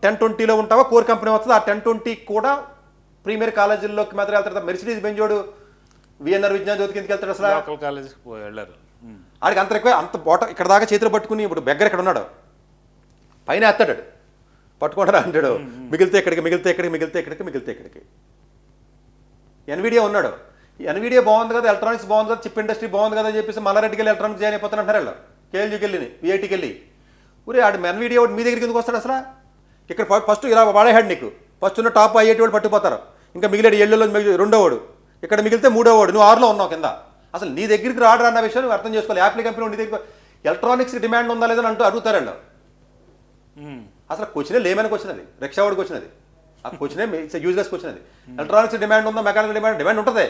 10-20లో ఉంటావా, కోర్ కంపెనీ వస్తుంది. ఆ 10-20 కూడా ప్రీమియర్ కాలేజీల్లోకి మాత్రం వెళ్తాడు. మెర్సిడీస్ బెంజోడు విఎన్ఆర్ విజ్ఞాన జ్యోతికి ఎందుకు వెళ్తాడు అసలు? లోకల్ కాలేజీకి వెళ్ళారు. ఆడికి అంత ఎక్కువ అంత ఇక్కడ దాకా చేతులు పట్టుకుని ఇప్పుడు బెగ్గర ఇక్కడ ఉన్నాడు, పైన ఎత్తాడు, పట్టుకుంటాడు అంటాడు. మిగిలితే ఎక్కడికి, మిగిలితే ఎక్కడికి, మిగిలితే ఎక్కడికి, మిగిలితే ఎక్కడికి. ఎన్విడియా ఉన్నాడు, ఎన్విడియా బాగుంది కదా, ఎలక్ట్రానిక్స్ బాగుంది కదా, చిప్ ఇండస్ట్రీ బాగుంది కదా అని చెప్పేసి మల్లారెడ్డికి వెళ్ళి ఎలక్ట్రానిక్స్ జాయిన్ అయిపోతాను అంటారు. వాళ్ళు కేఎల్జీకి వెళ్ళి విఐటీకి వెళ్ళి ఊరే ఆడు ఎన్విడియా మీ దగ్గరికి ఎందుకు వస్తాడు అసలు? ఇక్కడ ఫస్ట్ ఇలా వాడేహాడు నీకు. ఫస్ట్ ఉన్న టాప్ ఐఐటీ వాడు పట్టుకుపోతారు. ఇంకా మిగిలిన 7లో రెండోవాడు, ఇక్కడ మిగిలితే 3వ వాడు, నువ్వు 6లో ఉన్నావు కింద. అసలు నీ దగ్గరికి రాడు అన్న విషయం నువ్వు అర్థం చేసుకోవాలి. యాప్లీ కంపెనీ నీ దగ్గర ఎలక్ట్రానిక్స్ డిమాండ్ ఉందా లేదని అడుగుతారు వాళ్ళు. అసలు క్వశ్చనే లేమని క్వశ్చన్ అది, రిక్షావాడికి వచ్చినది. ఆ క్వశ్చనే యూజ్లెస్ క్వశ్చన్ అది. ఎలక్ట్రానిక్స్ డిమాండ్ ఉందా, మెకానికల్ డిమాండ్ ఉంటుంది.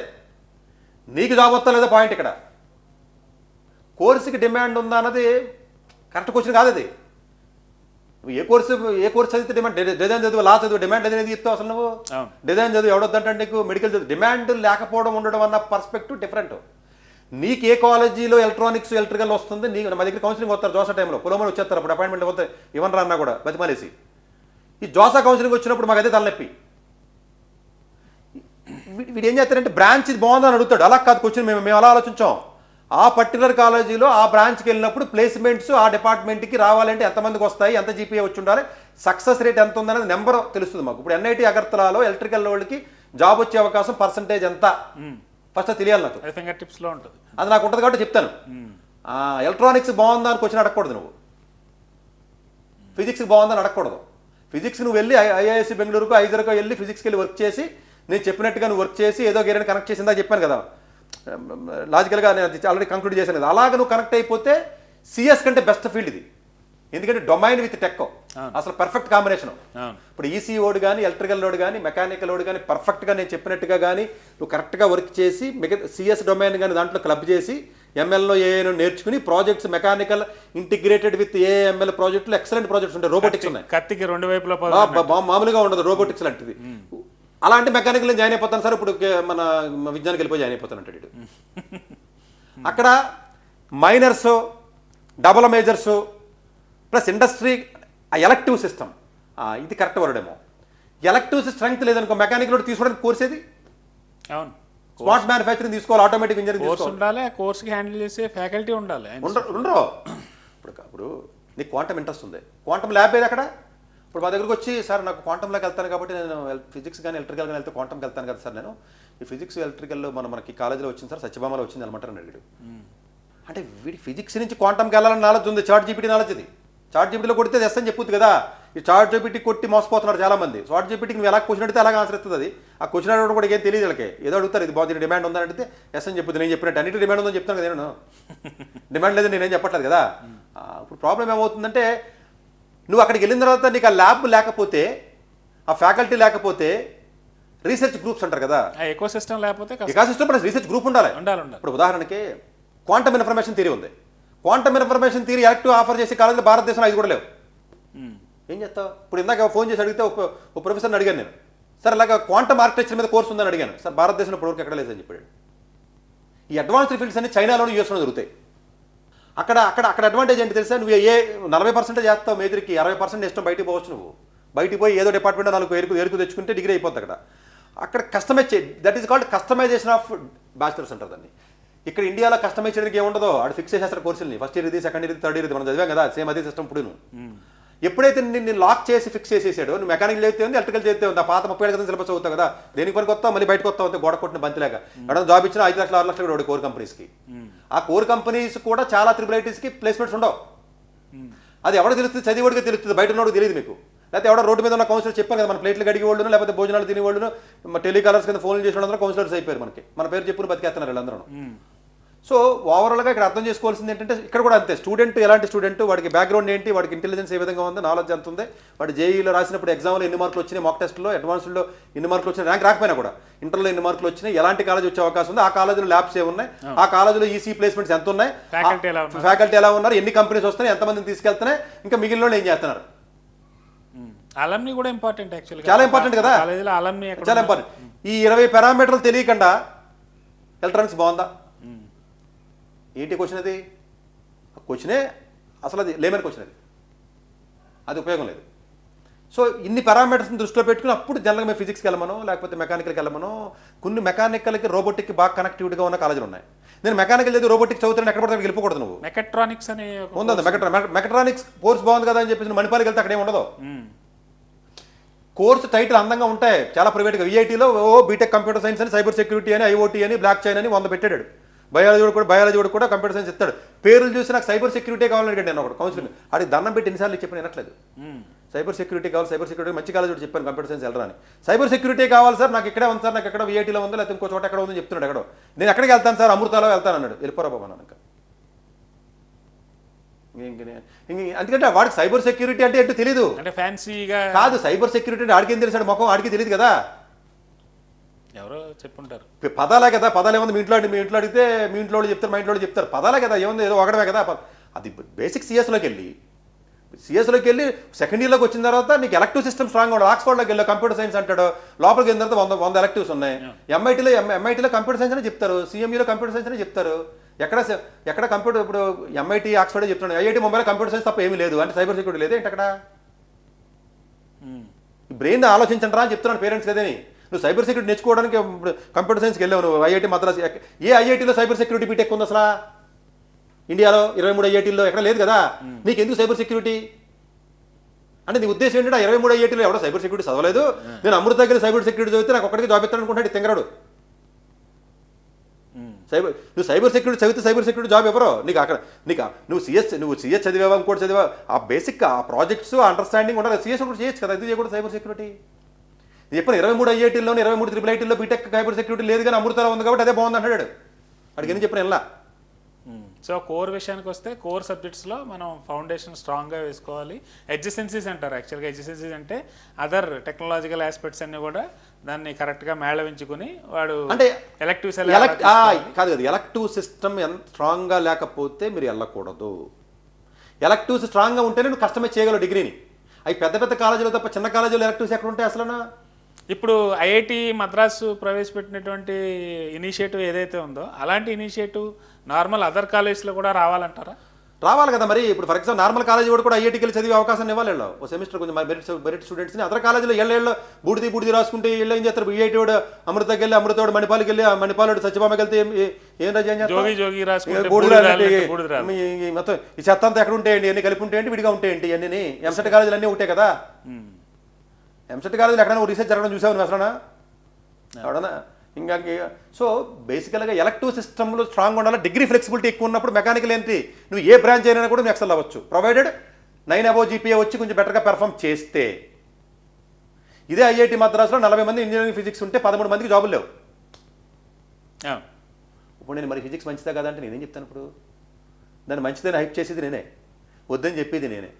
నీకు జాబ్ వస్తా లేదా పాయింట్ ఇక్కడ. కోర్సుకి డిమాండ్ ఉందా అన్నది కరెక్ట్ క్వశ్చన్ కాదు అది. నువ్వు ఏ కోర్సు చదివితే డిమాండ్, డిజైన్ చదువు, లా చదువు, డిమాండ్ అనేది చెప్తావు అసలు నువ్వు. డిజైన్ చదువు ఎవడొద్దంటే నీకు మెడికల్ చదువు. డిమాండ్ లేకపోవడం ఉండడం అన్న పర్స్పెక్టివ్ డిఫరెంట్. నీకు ఏ కాలేజీలో ఎలక్ట్రానిక్స్ ఎలక్ట్రికల్ వస్తుంది, నీకు మా దగ్గర కౌన్సిలింగ్ వస్తారు జోసా టైంలో, పొలమని వచ్చేస్తారు. అప్పుడు అపాయింట్మెంట్ వస్తే ఇవ్వను అన్నా కూడా బతిమాలేసి. ఈ జోసా కౌన్సిలింగ్ వచ్చినప్పుడు మాకు అదే తలనొప్పి. వీడు ఏం చేస్తారంటే బ్రాంచ్ ఇది బాగుందని అడుగుతాడు. అలా కాదు క్వశ్చన్, మేము అలా ఆలోచించాం. ఆ పర్టికులర్ కాలేజీలో ఆ బ్రాంచ్కి వెళ్ళినప్పుడు ప్లేస్మెంట్స్ ఆ డిపార్ట్మెంట్కి రావాలంటే ఎంతమందికి వస్తాయి, ఎంత జీపీఏ వచ్చి ఉండాలి, సక్సెస్ రేట్ ఎంత ఉందనేది నెంబర్ తెలుస్తుంది మాకు. ఇప్పుడు ఎన్ఐటి అగర్తలాలో ఎలక్ట్రికల్ వాళ్ళకి జాబ్ వచ్చే అవకాశం పర్సంటేజ్ ఎంత ఫస్ట్ తెలియాలి నాకు. ఫింగర్ టిప్స్లో ఉంటుంది. అది నాకు ఉంటుంది కాబట్టి చెప్తాను. ఎలక్ట్రానిక్స్ బాగుందా అని క్వశ్చన్ అడగకూడదు నువ్వు. ఫిజిక్స్ బాగుందని అడగకూడదు. ఫిజిక్స్ నువ్వు వెళ్ళి ఐఐఎస్సి బెంగళూరుకు, ఐజర్కో వెళ్ళి ఫిజిక్స్కి వెళ్ళి వర్క్ చేసి, నేను చెప్పినట్టుగా నువ్వు వర్క్ చేసి ఏదో గేరని కనెక్ట్ చేసిందా చెప్పాను కదా, లాజికల్గా నేను ఆల్రెడీ కంక్లూడ్ చేశాను కదా. అలాగే నువ్వు కనెక్ట్ అయిపోతే సిఎస్ కంటే బెస్ట్ ఫీల్డ్ ఇది. ఎందుకంటే డొమైన్ విత్ టెక్ అసలు పర్ఫెక్ట్ కాంబినేషన్. ఇప్పుడు ఈసీ ఓడ్ కానీ, ఎలక్ట్రికల్ లోడ్ కానీ, మెకానికల్ లోడ్ కానీ పర్ఫెక్ట్గా నేను చెప్పినట్టుగా కానీ నువ్వు కరెక్ట్గా వర్క్ చేసి మిగతా సిఎస్ డొమైన్ కానీ దాంట్లో క్లబ్ చేసి ఎంఎల్లో ఏఏను నేర్చుకుని projects mechanical integrated with AML ప్రాజెక్టులు ఎక్సలెంట్ ప్రాజెక్ట్స్ ఉంటాయి. రోబోటిక్స్ ఉన్నాయి, కత్తికి 2 వైపులా మామూలుగా ఉండదు రోబోటిక్స్ లాంటిది. అలాంటి మెకానికల్ జాయిన్ అయిపోతాను సార్, ఇప్పుడు మన విజ్ఞానికి వెళ్ళిపోయి జాయిన్ అయిపోతాను అంటాడు. అక్కడ minors, double majors plus industry elective system, ఇది కరెక్ట్ వర్డేమో. ఎలక్టివ్స్ స్ట్రెంగ్త్ లేదనుకో మెకానికల్ తీసుకోవడానికి కోర్స్ ఏది? అవును, స్మార్ట్ మ్యానుఫ్యాక్చరింగ్ తీసుకోవాలి, ఆటోమేటిక్ ఇంజనీరింగ్ కోర్స్ ఉండాలి, కోర్స్కి హ్యాండిల్ చేసే ఫ్యాకల్టీ ఉండాలి. ఉండరు. ఇప్పుడు నీకు క్వాంటమ్ ఇంట్రెస్ట్ ఉంది, క్వాంటమ్ ల్యాబ్ ఏది అక్కడ? ఇప్పుడు మా దగ్గరకు వచ్చి సార్ నాకు క్వాంటంలోకి వెళ్తాను కాబట్టి నేను ఫిజిక్స్ కానీ ఎలక్ట్రికల్ కానీ వెళ్తే క్వాంటమ్కి వెళ్తాను కదా సార్, నేను ఈ ఫిజిక్స్ ఎలక్ట్రికల్లో మనకి కాలేజీలో వచ్చింది సార్, సత్యభామలో వచ్చింది అనమాట అని అడిగాడు. అంటే వీడి ఫిజిక్స్ నుంచి క్వాంటమ్కి వెళ్ళాలని నాలెడ్జ్ ఉంది, చాట్ జీపీటీ నాలెడ్జ్ ఇది. చాట్ జీపీటీలో కొడితే ఎస్ అని చెప్పుద్ది కదా. ఈ చాట్ జీపీటీ కొట్టి మోసపోతున్నారు చాలా మంది. చాట్ జీపీటీకి నువ్వు ఎలా క్వశ్చన్ అడిగితే అలాగే ఆన్సర్ ఇస్తుంది అది. ఆ క్వశ్చన్ అడగడం కూడా ఏం తెలియదు వాళ్ళకి. ఏదో అడుగుతారు, ఇది బాగుంది డిమాండ్ ఉందని అడిగితే ఎస్ అని చెప్పుద్ది. నేను చెప్పినట్టు అన్నిటి డిమాండ్ ఉందని చెప్తాను కదా, నేను డిమాండ్ లేదని నేనేం చెప్పట్లేదు కదా. ఇప్పుడు ప్రాబ్లం ఏమవుతుందంటే నువ్వు అక్కడికి వెళ్ళిన తర్వాత నీకు ఆ ల్యాబ్ లేకపోతే, ఆ ఫ్యాకల్టీ లేకపోతే, రీసెర్చ్ గ్రూప్స్ అంటారు కదా, ఎకో సిస్టమ్ లేకపోతే ఎకోసిస్టమ్ ప్లస్ రీసెర్చ్ గ్రూప్ ఉండాలి. ఇప్పుడు ఉదాహరణకి క్వాంటమ్ ఇన్ఫర్మేషన్ థియరీ ఉంది. Quantum information theory active offer చేసే కాలేజీలో భారతదేశంలో 5 కూడా లేవు. ఏం చేస్తావు? ఇప్పుడు ఇందాక ఫోన్ చేసి అడిగితే ఒక ప్రొఫెసర్ని అడిగాను నేను, సార్ ఇలాగ క్వాంటమ్ ఆర్కిటెక్చర్ మీద కోర్స్ ఉందని అడిగాను. సార్ భారతదేశంలో ఇప్పటివరకు ఎక్కడ లేదని చెప్పాడు. ఈ అడ్వాన్స్డ్ ఫీల్డ్స్ అన్ని చైనాలోని యూఎస్లో జరుగుతాయి. అక్కడ అడ్వాంటేజ్ ఏంటి తెలుసా? నువ్వు 40% చేస్తావు మేజర్కి, 60% ఇష్టం బయటికి పోవచ్చు. నువ్వు బయటికి పోయి ఏదో డిపార్ట్మెంట్ 4 ఎరుకు తెచ్చుకుంటే డిగ్రీ అయిపోతుంది. అక్కడ customize that is called customization of bachelors అంటారు దాన్ని. ఇక్కడ ఇండియాలో కస్టమైజ్ చేయడానికి ఏముండదో ఆడు ఫిక్స్ చేసేస్తారు కోర్సుల్ని, ఫస్ట్ ఇయర్ ఇది, సెకండ్ ఇయర్, థర్డ్ ఇయర్ మనం చదివాం కదా, సేమ్ అదే సిస్టమ్ ఇప్పుడు. ఎప్పుడైతే నిన్ను లాక్ చేసి ఫిక్స్ చేసేసాడు, నువ్వు మెకానికల్ చేస్తే ఉంది, ఎలక్ట్రికల్ చేస్తే ఉంది, ఆ పాత 30 ఏళ్ళ క్రితం సిలబస్ అవుతావు కదా, దేనికి పనికి వస్తావు, మళ్ళీ బయటకు వస్తావు, గోడ కొట్టిన బంతిలాగా. మేడం జాబ్ ఇచ్చిన 5 లక్షలు 6 లక్షలు కూడా కోర్ కంపెనీస్కి. ఆ కోర్ కంపెనీస్ కూడా చాలా త్రిబుల్ ఐటీస్కి ప్లేస్మెంట్స్ ఉండవు. అది ఎవడో తెలుస్తుంది, చదివాడికి తెలుస్తుంది, బయట ఉన్నోడికి తెలియదు మీకు. లేకపోతే ఎవడో రోడ్డు మీద ఉన్న కౌన్సిలర్ చెప్పాను కదా, మన ప్లేట్లు గడిగే వాళ్ళు, లేకపోతే భోజనాలు తినేవాళ్ళు, టెలికాలర్స్ కింద ఫోన్లు చేసిన వాళ్ళందరూ కౌన్సిలర్స్ అయిపోయారు మనకి, మన పేరు చెప్పుకుని బతికేస్తున్నారు వీళ్ళందరూ. సో ఓవరాల్గా ఇక్కడ అర్థం చేసుకోవాల్సింది ఏంటంటే, ఇక్కడ కూడా అంతే, స్టూడెంట్ ఎలాంటి స్టూడెంట్, వాడికి బ్యాక్గ్రౌండ్ ఏంటి, వాడికి ఇంటెలిజెన్స్ ఏ విధంగా ఉంది, నాలెడ్జ్ ఎంత ఉంది, వాడు జేఈలో రాసినప్పుడు ఎగ్జామ్లో ఎన్ని మార్కులు వచ్చినాయి, మాక్ టెస్ట్లో అడ్వాన్స్లో ఎన్ని మార్కులు వచ్చినాయి, ర్యాంక్ రాకపోయినా కూడా ఇంటర్లో ఎన్ని మార్కులు వచ్చినాయి, ఎలాంటి కాలేజ్ వచ్చే అవకాశం ఉంది, ఆ కాలేజీలో ల్యాబ్స్ ఏమున్నాయి, ఆ కాలేజీలో ఈసీ ప్లేస్మెంట్స్ ఎంత ఉన్నాయి, ఫ్యాకల్టీ ఎలా ఉన్నారు, ఎన్ని కంపెనీస్ వస్తున్నాయి, ఎంతమందిని తీసుకెళ్తున్నాయి, ఇంకా మిగిలిన వాళ్ళు ఏం చేస్తున్నారు. అలమ్ని కూడా ఇంపార్టెంట్, యాక్చువల్లీ చాలా ఇంపార్టెంట్ కదా, అలమ్ని చాలా ఇంపార్టెంట్. ఈ 20 పారామీటర్లు తెలియకుండా ఎలక్ట్రానిక్స్ బాగుందా ఏంటి క్వశ్చన్? అది క్వశ్చనే అసలు అది లేమని క్వశ్చన్, అది ఉపయోగం లేదు. సో ఇన్ని పారామీటర్స్ని దృష్టిలో పెట్టుకుని అప్పుడు జనరల్గా మేము ఫిజిక్స్కి వెళ్ళమనో లేకపోతే మెకానికల్కి వెళ్ళమనో, కొన్ని మెకానికల్కి రోబోటిక్కి బాగా కనెక్టివిటీగా ఉన్న కాలేజీలు ఉన్నాయి. నేను మెకానికల్ చదివి రోబోటిక్స్ చదువుతాను, ఎక్కడ పడితే వెళ్ళిపోకూడదు. నువ్వు మెకాట్రానిక్స్ అని ఉందా, మెకాట్రానిక్స్ కోర్స్ బాగుంది కదా అని చెప్పేసి మణిపాల్కి వెళ్తే అక్కడే ఉండదు. కోర్సు టైటిల్ అందంగా ఉంటాయి, చాలా ప్రైవేట్గా. విఐటీలో బీటెక్ కంప్యూటర్ సైన్స్ అని, సైబర్ సెక్యూరిటీ అని, ఐఓటీ అని, బ్లాక్ చైన్ అని 100 పెట్టాడు. బయాలజీ కూడా కంప్యూటర్ సైన్స్ ఇస్తాడు. పేర్లు చూసి నాకు సైబర్ సెక్యూరిటీ కావాలని అడిగాడు నేను ఒకటి కౌన్సిలింగ్. అది దండం పెట్టి ఎన్నిసార్లు చెప్పిన వినట్లేదు. సైబర్ సెక్యూరిటీ కావాలి, సైబర్ సెక్యూరిటీ మంచి కాలేజ్ కూడా చెప్పాను, కంప్యూటర్ సైన్స్ వెళ్ళరా అని. సైబర్ సెక్యూరిటీ కావాలి సార్, నాకు ఇక్కడే ఉంది సార్, నాకు ఎక్కడ విఐటీలో ఉందో లేకపోతే ఇంకో చోట ఎక్కడ ఉందని చెప్తున్నాడు. ఎక్కడో నేను ఎక్కడికి వెళ్తాను సార్, అమృతాలో వెళ్తాను అన్నాడు. వెళ్ళిపోరా బాబా నాకు. ఎందుకంటే వాడికి సైబర్ సెక్యూరిటీ అంటే ఏంటో తెలియదు, అంటే ఫ్యాన్సీగా కాదు. సైబర్ సెక్యూరిటీ అంటే ఆడికేం తెలిసాడు, మొఖం ఆడికి తెలియదు కదా, ఎవరో చెప్పుంటారు. పదాలే కదా, పదాలు ఏముంది, మీ ఇంట్లో అడిగితే మీ ఇంట్లో చెప్తారు, మా ఇంట్లో చెప్తారు, పదాలే కదా, ఏముంది ఏదో ఒకడమే కదా. అది బేసిక్ సిఎస్లోకి వెళ్ళి సెకండ్ ఇయర్లోకి వచ్చిన తర్వాత నీకు ఎలక్టివ్ సిస్టమ్ స్ట్రాంగ్ ఉండదు. ఆక్స్ఫర్డ్లోకి వెళ్ళి కంప్యూటర్ సైన్స్ అంటాడు, లోపలికి వెళ్ళిన తర్వాత 100 ఎలక్టివ్స్ ఉన్నాయి. ఎంఐటీలో కంప్యూటర్ సైన్స్ అనే చెప్తారు, సిఎంఈలో కంప్యూటర్ సైన్స్ అనే చెప్తారు. ఎక్కడ కంప్యూటర్, ఇప్పుడు ఎంఐటీ ఆక్స్ఫర్డ్ చెప్తున్నాడు, ఐఐటీ ముంబైలో కంప్యూటర్ సైన్స్ తప్ప ఏమీ లేదు, అంటే సైబర్ సెక్యూరిటీ లేదు ఏంటి అక్కడ. బ్రెయిన్ ఆలోచించండి రా అని చెప్తున్నాను పేరెంట్స్ కదని. నువ్వు సైబర్ సెక్యూరిటీ నేర్చుకోవడానికి కంప్యూటర్ సైన్స్కి వెళ్ళావు, నువ్వు ఐఐటీ మద్రాస్, ఏ ఐఐటీలో సైబర్ సెక్యూరిటీ బీటెక్ ఉంది అసలు? ఇండియాలో 23 ఐఐటీల్లో ఎక్కడ లేదు కదా. నీకు ఎందుకు సైబర్ సెక్యూరిటీ అంటే నీ ఉద్దేశం ఏంటంటే 23 ఐఐటీలో ఎవడో సైబర్ సెక్యూరిటీ చదవలేదు, నేను అమృత దగ్గర సైబర్ సెక్యూరిటీ చదివితే నాకు ఒక్కడికి జాబ్ ఇస్తాను అనుకుంటాడు తింగరాడు. నువ్వు సైబర్ సెక్యూరిటీ చదివితే సైబర్ సెక్యూరిటీ జాబ్ ఎవరో నీకు అక్కడ, నువ్వు సిఎస్ చదివావా, ఇంకోటి చదివా, ఆ బేసిక్ ఆ ప్రాజెక్ట్స్ అండర్స్టాండింగ్ ఉండాలి. సిఎస్ ఒకటి చేయొచ్చు కదా, ఇది చేయకూడదు సైబర్ సెక్యూరిటీ. చెప్పిన 23 ఐఐటీల్లో 23 ట్రిపుల్ ఐటీల్లో బీటెక్ సైబర్ సెక్యూరిటీ లేదు కానీ అమృతలో ఉంది కాబట్టి అదే బాగుంది అంటాడు. అడిగి ఎందుకు చెప్పిన ఇలా. సో కోర్ విషయానికి వస్తే కోర్ సబ్జెక్ట్స్లో మనం ఫౌండేషన్ స్ట్రాంగ్గా వేసుకోవాలి. ఎడ్జసెన్సీస్ అంటారు, యాక్చువల్గా ఎడ్జసెన్సీస్ అంటే అదర్ టెక్నాలజికల్ ఆస్పెక్ట్స్ అన్ని కూడా దాన్ని కరెక్ట్గా మేళవించుకుని వాడు అంటే ఎలక్టివ్స్ కాదు కదా, ఎలక్టివ్ సిస్టమ్ ఎంత స్ట్రాంగ్గా లేకపోతే మీరు వెళ్ళకూడదు. ఎలక్టివ్స్ స్ట్రాంగ్గా ఉంటేనే నువ్వు కస్టమైజ్ చేయగలవు డిగ్రీని. అవి పెద్ద పెద్ద కాలేజీలో తప్ప చిన్న కాలేజీలో ఎలక్టివ్స్ ఎక్కడ ఉంటాయి అసలు? ఇప్పుడు ఐఐటి మద్రాసు ప్రవేశపెట్టినటువంటి ఇనిషియేటివ్ ఏదైతే ఉందో అలాంటి ఇనిషియేటివ్ నార్మల్ అదర్ కాలేజ్లో కూడా రావాలంటారా? రావాలి కదా మరి. ఇప్పుడు ఫర్ ఎగ్జాంపుల్ నార్మల్ కాలేజ్ కూడా ఐఐటీకి వెళ్ళి చదివే అవకాశం ఇవ్వాలి. ఓ సెమిస్టర్ కొంచెం మెరిట్ స్టూడెంట్స్ని అదర్ కాలేజీలో ఏళ్ళ బూడిది రాసుకుంటే వీళ్ళు ఏం చేస్తారు, ఐఐటీ వాడు అమృతకి వెళ్ళి అమృతోడు మణిపాల్కి వెళ్ళి మణిపాలుడు సత్యభామకి వెళ్తే ఏం మొత్తం ఈ చెత్త అంతా ఎక్కడ ఉంటాయండి, ఎన్ని కలిపి ఉంటాయండి, విడిగా ఉంటాయండి, అన్ని ఎంసెట్ కాలేజీలు అన్నీ ఉంటాయి కదా. ఎంసెట్ కాలేజీలు ఎక్కడైనా రీసెర్చ్ జరగడం చూసావు నువ్వు అసలు ఎవడన్నా? ఇంకా సో బేసికల్గా ఎలక్టివ్ సిస్టమ్లో స్ట్రాంగ్ ఉండాలి. డిగ్రీ ఫ్లెక్సిబిలిటీ ఎక్కువ ఉన్నప్పుడు మెకానికల్ ఏంటి నువ్వు ఏ బ్రాంచ్ అయినా కూడా నువ్వు ఎక్సెల్ అవ్వచ్చు, ప్రొవైడెడ్ 9 above జీపీఏ వచ్చి కొంచెం బెటర్గా పెర్ఫామ్ చేస్తే. ఇదే ఐఐటి మద్రాసులో 40 మంది ఇంజనీరింగ్ ఫిజిక్స్ ఉంటే 13 మందికి జాబులు లేవు. ఇప్పుడు నేను మరి ఫిజిక్స్ మంచిదా కదా అంటే నేనేం చెప్తాను? ఇప్పుడు దాన్ని మంచిదని హైప్ చేసేది నేనే, వద్దని చెప్పేది నేనే.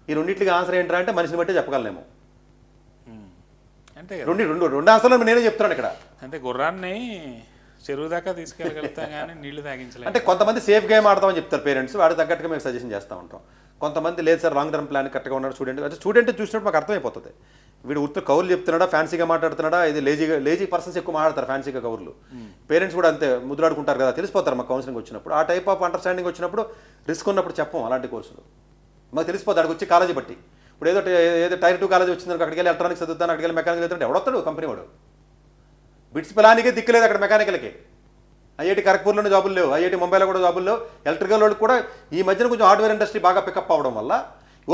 ఈ రెండింటికి ఆన్సర్ ఏంట్రా అంటే మనిషిని బట్టే చెప్పగలనేమో. అంటే రెండు ఆన్సర్లు నేనే చెప్తున్నాను ఇక్కడ. అంటే గుర్రాన్ని చెరువు దాకా తీసుకెళ్ళగలుగుతాం కానీ నీళ్లు తాగించలేదు. అంటే కొంతమంది సేఫ్ గేమ్ ఆడతామని చెప్తారు పేరెంట్స్, వాడికి తగ్గట్టుగా మేము సజెషన్ చేస్తూ ఉంటాం. కొంతమంది లేదు సార్ లాంగ్ టర్మ్ ప్లాన్ కరెక్ట్గా ఉన్నాడు స్టూడెంట్ చూసినప్పుడు మాకు అర్థమైపోతుంది. వీడు ఉత్తర కౌర్లు చెప్తున్నాడా, ఫ్యాన్సీగా మాట్లాడుతున్నాడా, ఇది లేజీ పర్సన్స్ ఎక్కువ మాట్లాడతారు ఫ్యాన్సీగా కౌర్లు. పేరెంట్స్ కూడా అంతే ముద్రాడుకుంటారు కదా, తెలిసిపోతారు మాకు కౌన్సిలింగ్ వచ్చినప్పుడు. ఆ టైప్ ఆఫ్ అండర్స్టాండింగ్ వచ్చినప్పుడు రిస్క్ ఉన్నప్పుడు చెప్పం అలాంటి కోర్సులు మాకు తెలిసిపోతుంది. అక్కడికి వచ్చి కాలేజీ బట్టి ఇప్పుడు ఏదో టైర్ 2 కాలేజ్ వచ్చింది, అక్కడికి వెళ్ళి ఎలక్ట్రానిక్స్ చదువుతాను, అక్కడికి వెళ్ళి మెకానికల్ చదువుతుంటే ఎవడొస్తాడు కంపెనీ వాడు? బిట్స్ ప్లాన్కే దిక్కులేదు అక్కడ మెకానికల్కి. ఐఐటి ఖరగ్పూర్లోనే జాబులు లేవు, ఐఐటి ముంబైలో కూడా జాబులు లేవు. ఎలక్ట్రికల్ వాళ్ళకి కూడా ఈ మధ్యన కొంచెం హార్డ్వేర్ ఇండస్ట్రీ బాగా పికప్ అవ్వడం వల్ల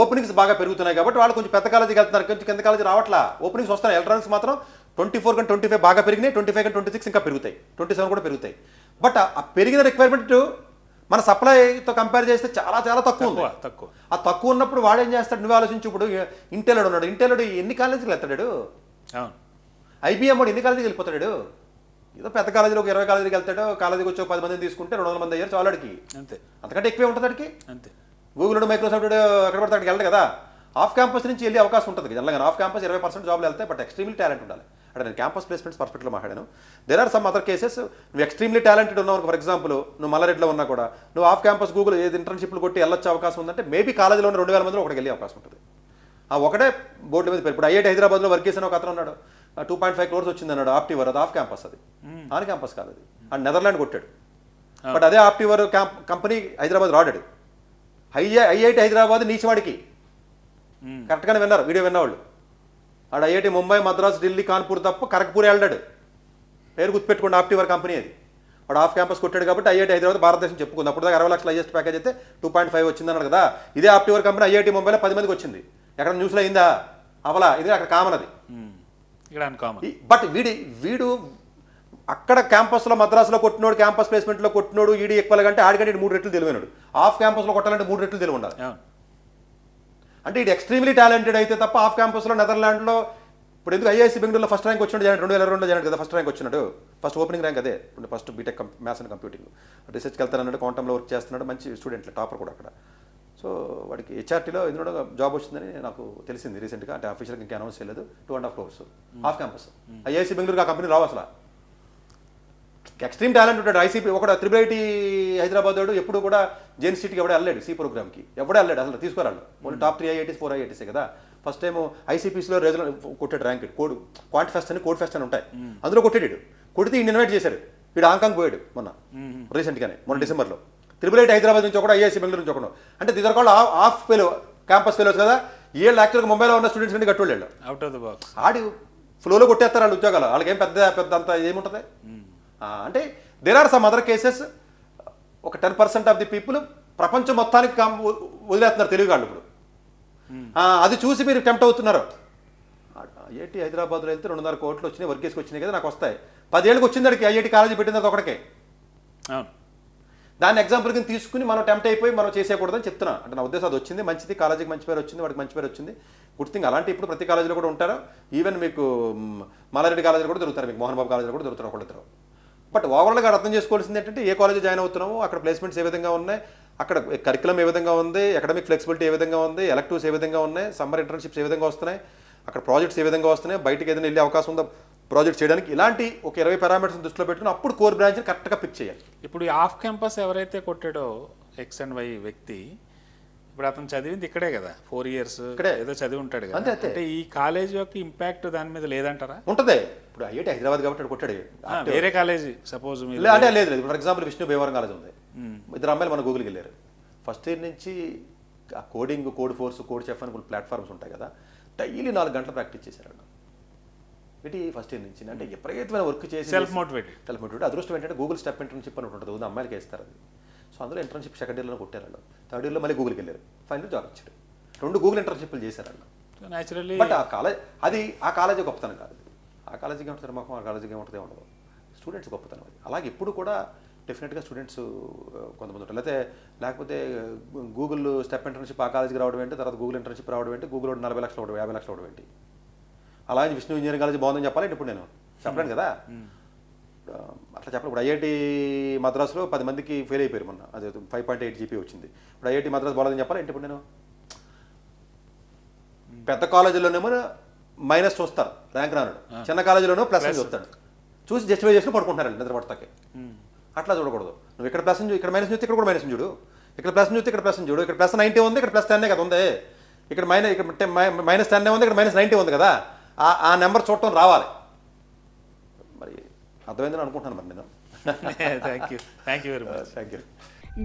ఓపెనింగ్స్ బాగా పెరుగుతున్నాయి కాబట్టి వాళ్ళు కొంచెం పెద్ద కాలేజీకి వెళ్తున్నారు, కొంచెం కింద కాలేజీ రావట్లా, ఓపెనింగ్స్ వస్తున్నాయి. ఎలక్ట్రానిక్స్ మాత్రం 24 కంటే 25 బాగా పెరిగినాయి, 25 కంటే 26 ఇంకా పెరుగుతాయి, 27 కూడా పెరుగుతాయి. బట్ ఆ పెరిగిన రిక్వైర్మెంట్ మన సప్లైతో కంపేర్ చేస్తే చాలా చాలా తక్కువ ఉంది. ఆ తక్కువ ఉన్నప్పుడు వాడు ఏం చేస్తాడు, నువ్వు ఆలోచించు. ఇప్పుడు ఇంటెల్లుడు ఉన్నాడు, ఇంటెల్లుడు ఎన్ని కాలేజీకి వెళ్తాడు? ఐబీఎం వాడు ఎన్ని కాలేజీకి వెళ్ళిపోతాడు? ఏదో పెద్ద కాలేజీలో ఒక 20 కాలేజీకి వెళ్తాడు, కాలేజీకి వచ్చి 10 మందిని తీసుకుంటే 200 మంది అయ్యారు చాలు అడిగి, అంతే. అంతకంటే ఎక్కువే ఉంటుంది అడిగి. అంతే. గూగుల్ మైక్రోసాఫ్ట్ ఎక్కడ పడితే అక్కడికి వెళ్ళదు కదా. ఆఫ్ క్యాంపస్ నుంచి వెళ్ళే అవకాశం ఉంటుంది జనరల్గా. ఆఫ్ క్యాంపస్ 20% జాబ్లు వెళ్తాయి, బట్ ఎక్స్ట్రీమ్లీ టాలెంట్ ఉండాలి. అంటే నేను క్యాంపస్ ప్లేస్మెంట్స్ పర్స్పెక్ట్లో మాట్లాడాను. There are some other cases, నువ్వు ఎక్స్ట్రీమ్లీ టాలెంటెడ్ ఉన్నావు. ఫర్ ఎగ్జాంపుల్ నువ్వు మల్లారెడ్డిలో ఉన్నా కూడా నువ్వు ఆఫ్ క్యాంపస్ గూగుల్ ఏది ఇంటర్న్షిప్లు కొట్టి వెళ్ళొచ్చే అవకాశం ఉందంటే మేబీ కాలేజీలో ఉన్న 2000 మందిలో ఒకటికి వెళ్ళే అవకాశం ఉంటుంది. ఆ ఒకటే బోర్డు మీద పేరు. ఇప్పుడు ఐఐటి హైదరాబాద్లో వర్క్ చేసిన ఒక అతను ఉన్నాడు, 2.5 crores వచ్చింది అన్నాడు. ఆప్టివర్, అది ఆఫ్ క్యాంపస్, అది ఆన్ క్యాంపస్ కాదు, అది అండ్ నెదర్లాండ్ కొట్టాడు. బట్ అదే ఆప్టివర్ కంపెనీ హైదరాబాద్ రాడాడు. ఐఐటి హైదరాబాద్ నీచివాడికి కరెక్ట్గానే విన్నారు, వీడియో విన్నవాళ్ళు. ఆడు ఐఐటి ముంబై, మద్రాస్, ఢిల్లీ, కాన్పూర్ తప్ప ఖరగ్పూర్ వెళ్ళాడు. పేరు గుర్తుపెట్టుకోండి, ఆప్టివర్ కంపెనీ అది. వాడు ఆఫ్ క్యాంపస్ కొట్టాడు కాబట్టి ఐఐటి హైదరాబాద్ భారతదేశం చెప్పుకుంది. అప్పుడు దాకా 60 లక్షల హైయెస్ట్ ప్యాకేజ్ అయితే 2.5 వచ్చింది అన్నాడు కదా. ఇదే ఆప్టివర్ కంపెనీ ఐఐటి ముంబైలో 10 మందికి వచ్చింది. ఎక్కడ న్యూస్లో అయిందా? అవలా, ఇది అక్కడ కామన్ అది. బట్ వీడు అక్కడ క్యాంపస్లో మద్రాసులో కొట్టినోడు, క్యాంపస్ ప్లేస్మెంట్లో కొట్టినోడు ఈడీ ఎక్కువ కంటే ఆడికంటే 3 రెట్లు తెలివైనడు. ఆఫ్ క్యాంపస్లో కొట్టాలంటే 3 రెట్లు తెలివి ఉండాలి. అంటే ఇది ఎక్స్ట్రీమ్లీ టాలెంటెడ్ అయితే తప్ప ఆఫ్ క్యాంపస్లో నెదర్లాండ్లో ఇప్పుడు ఎందుకు ఐఐసి బెంగళూరులో ఫస్ట్ ర్యాంక్ వచ్చినాడు, 2022లో జాయిన్ కదా ఫస్ట్ ర్యాంక్ వచ్చినాడు. ఫస్ట్ ఓపెనింగ్ ర్యాంక్ అదే, first BTech maths and computing రీసెర్చ్కి వెళ్తానన్నాడు, క్వాంటంలో వర్క్ చేస్తున్నాడు, మంచి స్టూడెంట్, టాపర్ కూడా అక్కడ. సో వాడికి హెచ్ఆర్టీలో ఎందులో జాబ్ వచ్చిందని నాకు తెలిసింది రీసెంట్గా, అంటే అఫీషియల్గా ఇంకా అనౌన్స్ చేయలేదు. 2.5 crores ఆఫ్ క్యాంపస్. ఐఐసి బెంగళూరుకి ఆ కంపెనీ రావు అసలు. ఎక్స్ట్రీమ్ టాలెంట్ ఉంటాడు. ఐసీపీ ఒక IIIT హైదరాబాద్ వాడు ఎప్పుడు కూడా జేఎన్ సిటీకి ఎవడే వెళ్ళాడు, సి ప్రోగ్రామ్కి ఎవడే వెళ్ళాడు అసలు, తీసుకురాళ్ళు. ఓన్లీ టాప్ 3 IITs 4 IITs కదా. ఫస్ట్ టైం ఐసీపీసీలో రేజులో కొట్టాడు ర్యాంక్, కోడ్ క్వాంట్ ఫెస్ట్ అని, కోడ్ ఫెస్ట్ అని ఉంటాయి, అందులో కొట్టాడు. కొడితే ఈయన ఇన్వైట్ చేశారు, వీడు హాంకాంగ్ పోయాడు మొన్న రీసెంట్గానే, మొన్న డిసెంబర్లో. IIIT హైదరాబాద్ నుంచి ఒకడు, ఐఐసి బెంగళూరు నుంచి ఒకడు. అంటే దీని కూడా ఆఫ్ ఫెలో, క్యాంపస్ ఫెలోస్ కదా. వీళ్ళు యాక్చువల్గా ముంబైలో ఉన్న స్టూడెంట్స్ నుండి కట్టుకోలేడు, అవుట్ ఆఫ్ ద బాక్స్ ఆడి ఫ్లోలో కొట్టేస్తారు వాళ్ళు ఉద్యోగాలు. వాళ్ళకి ఏం పెద్ద అంత ఏముంటుంది. అంటే there are some other cases. ఒక 10% ఆఫ్ ది పీపుల్ ప్రపంచం మొత్తానికి వదిలేస్తున్నారు తెలుగుగాళ్ళు ఇప్పుడు. అది చూసి మీరు టెంప్ట్ అవుతున్నారు. ఐఐటి హైదరాబాద్లో వెళ్తే 2.5 కోట్లు వచ్చినాయి, వర్క్ చేసుకు వచ్చినాయి కదా, నాకు వస్తాయి. 10 ఏళ్ళకి వచ్చింది అడిగి ఐఐటి కాలేజీ పెట్టిన తర్వాత ఒకటికే. దాన్ని ఎగ్జాంపుల్ కింద తీసుకుని మనం టెంప్ట్ అయిపోయి మనం చేసేయకూడదని చెప్తున్నా. అంటే నా ఉద్దేశం అది వచ్చింది, మంచిది, కాలేజీకి మంచి పేరు వచ్చింది, వాడికి మంచి పేరు వచ్చింది, గుడ్ థింగ్. అలాంటి ఇప్పుడు ప్రతి కాలేజీలో కూడా ఉంటారు. ఈవెన్ మీకు మల్లారెడ్డి కాలేజీలో కూడా దొరుకుతారు, మీకు మోహన్ బాబు కాలేజీలో కూడా దొరుకుతారు ఒకళ్ళిద్దరు. బట్ ఓవరాల్గా అర్థం చేసుకోవాల్సింది ఏంటంటే ఏ కాలేజీ జాయిన్ అవుతున్నామో అక్కడ ప్లేస్మెంట్స్ ఏ విధంగా ఉన్నాయి, అక్కడ కరికులం ఏ విధంగా ఉంది, అకాడమిక్ ఫ్లెక్సిబిలిటీ ఏ విధంగా ఉంది, ఎలక్టివ్స్ ఏ విధంగా ఉన్నాయి, సమ్మర్ ఇంటర్న్షిప్స్ ఏ విధంగా వస్తున్నాయి, అక్కడ ప్రాజెక్ట్స్ ఏ విధంగా వస్తున్నాయి, బయటకి ఏదైనా వెళ్ళే అవకాశం ఉందా ప్రాజెక్ట్ చేయడానికి, ఇలాంటి ఒక 20 పారామీటర్స్ దృష్టిలో పెట్టుకుని అప్పుడు కోర్ బ్రాంచ్ని కరెక్ట్గా పిక్ చేయాలి. ఇప్పుడు ఈ ఆఫ్ క్యాంపస్ ఎవరైతే కొట్టాడో X and Y వ్యక్తి, ఇప్పుడు అతను చదివింది ఇక్కడే కదా, 4 years ఇక్కడే ఏదో చదివి ఉంటాడు కదా. అంటే ఈ కాలేజ్ యొక్క ఇంపాక్ట్ దాని మీద లేదంటారా? ఉంటుంది. ఇప్పుడు ఐఐటి హైదరాబాద్ కాబట్టి కొట్టాడు, వేరే కాలేజీ సపోజ్ అంటే లేదు. For example Vishnu Bhimavaram college ఉంది, 2 అమ్మాయిలు మన గూగుల్కి వెళ్ళారు. ఫస్ట్ ఇయర్ నుంచి ఆ coding, code force, code chef అని ప్లాట్ఫామ్స్ ఉంటాయి కదా, డైలీ 4 గంటలు ప్రాక్టీస్ చేశారు ఇటు ఫస్ట్ ఇయర్ నుంచి. అంటే ఎప్పుడైతే వర్క్ చేసి సెల్ఫ్ మోటివేటెడ్. అదృష్టం ఏంటంటే గూగుల్ స్టెప్ ఇంటర్న్షిప్ అని ఉంటుంది, అమ్మాయిలకి వేస్తారు అది. సో అందులో ఇంటర్న్షిప్ సెకండ్ ఇయర్లో కొట్టారు వాళ్ళు, థర్డ్ ఇయర్లో మళ్ళీ గూగుల్కి వెళ్ళారు, ఫైనల్ జాబ్ ఇచ్చారు. 2 గూగుల్ ఇంటర్న్షిప్లు చేశారు వాళ్ళు. న్యాచురల్లీ బట్ ఆ కాలేజీ గొప్పతనం కాదు. ఆ కాలేజీకి ఏముంటుంది మాకు, ఆ కాలేజీకి ఏముంటుంది ఉండదు, స్టూడెంట్స్ గొప్పతనం అది. అలాగే ఎప్పుడు కూడా డెఫినెట్గా స్టూడెంట్స్ కొంతమంది ఉంటారు. లేకపోతే గూగుల్ స్టెప్ ఇంటర్న్షిప్ ఆ కాలేజీకి రావడం ఏంటి, తర్వాత గూగుల్ ఇంటర్న్షిప్ రావడం ఏంటి, గూగుల్ 40 లక్షలు అవడం, 50 లక్షలు అవడం ఏంటి. అలాగే విష్ణు ఇంజనీరింగ్ కాలేజీ బాగుందని చెప్పాలి ఇప్పుడు నేను చెప్పలేను కదా, అట్లా చెప్పాలి. ఇప్పుడు ఐఐటి మద్రాసులో 10 మందికి ఫెయిల్ అయిపోయారు మొన్న, అది 5.8 GPA వచ్చింది. ఇప్పుడు ఐఐటి మద్రాసు బాగాలేదని చెప్పాలి ఏంటి ఇప్పుడు నేను. పెద్ద కాలేజీలోనేమో మైనస్ చూస్తారు, ర్యాంక్ రానుడు. చిన్న కాలేజీలోనో ప్లస్ అని చూస్తాడు, చూసి జస్టిఫై చేసుకుని పడుకుంటున్నారు నిద్ర పడతాకే. అట్లా చూడకూడదు. నువ్వు ఇక్కడ ప్లస్ ఇక్కడ మైనస్ చూస్తే ఇక్కడ కూడా మైనస్ చూడు, ఇక్కడ ప్లస్ చూస్తే ఇక్కడ ప్లస్ చూడు. ఇక్కడ +90 ఉంది, ఇక్కడ +10 కదా ఉంది, ఇక్కడ -10 ఉంది, ఇక్కడ -90 ఉంది కదా, ఆ నెంబర్ చూడటం రావాలి. మరి అర్థమైందని అనుకుంటున్నాను మరి నేను. Thank you very much. Thank you.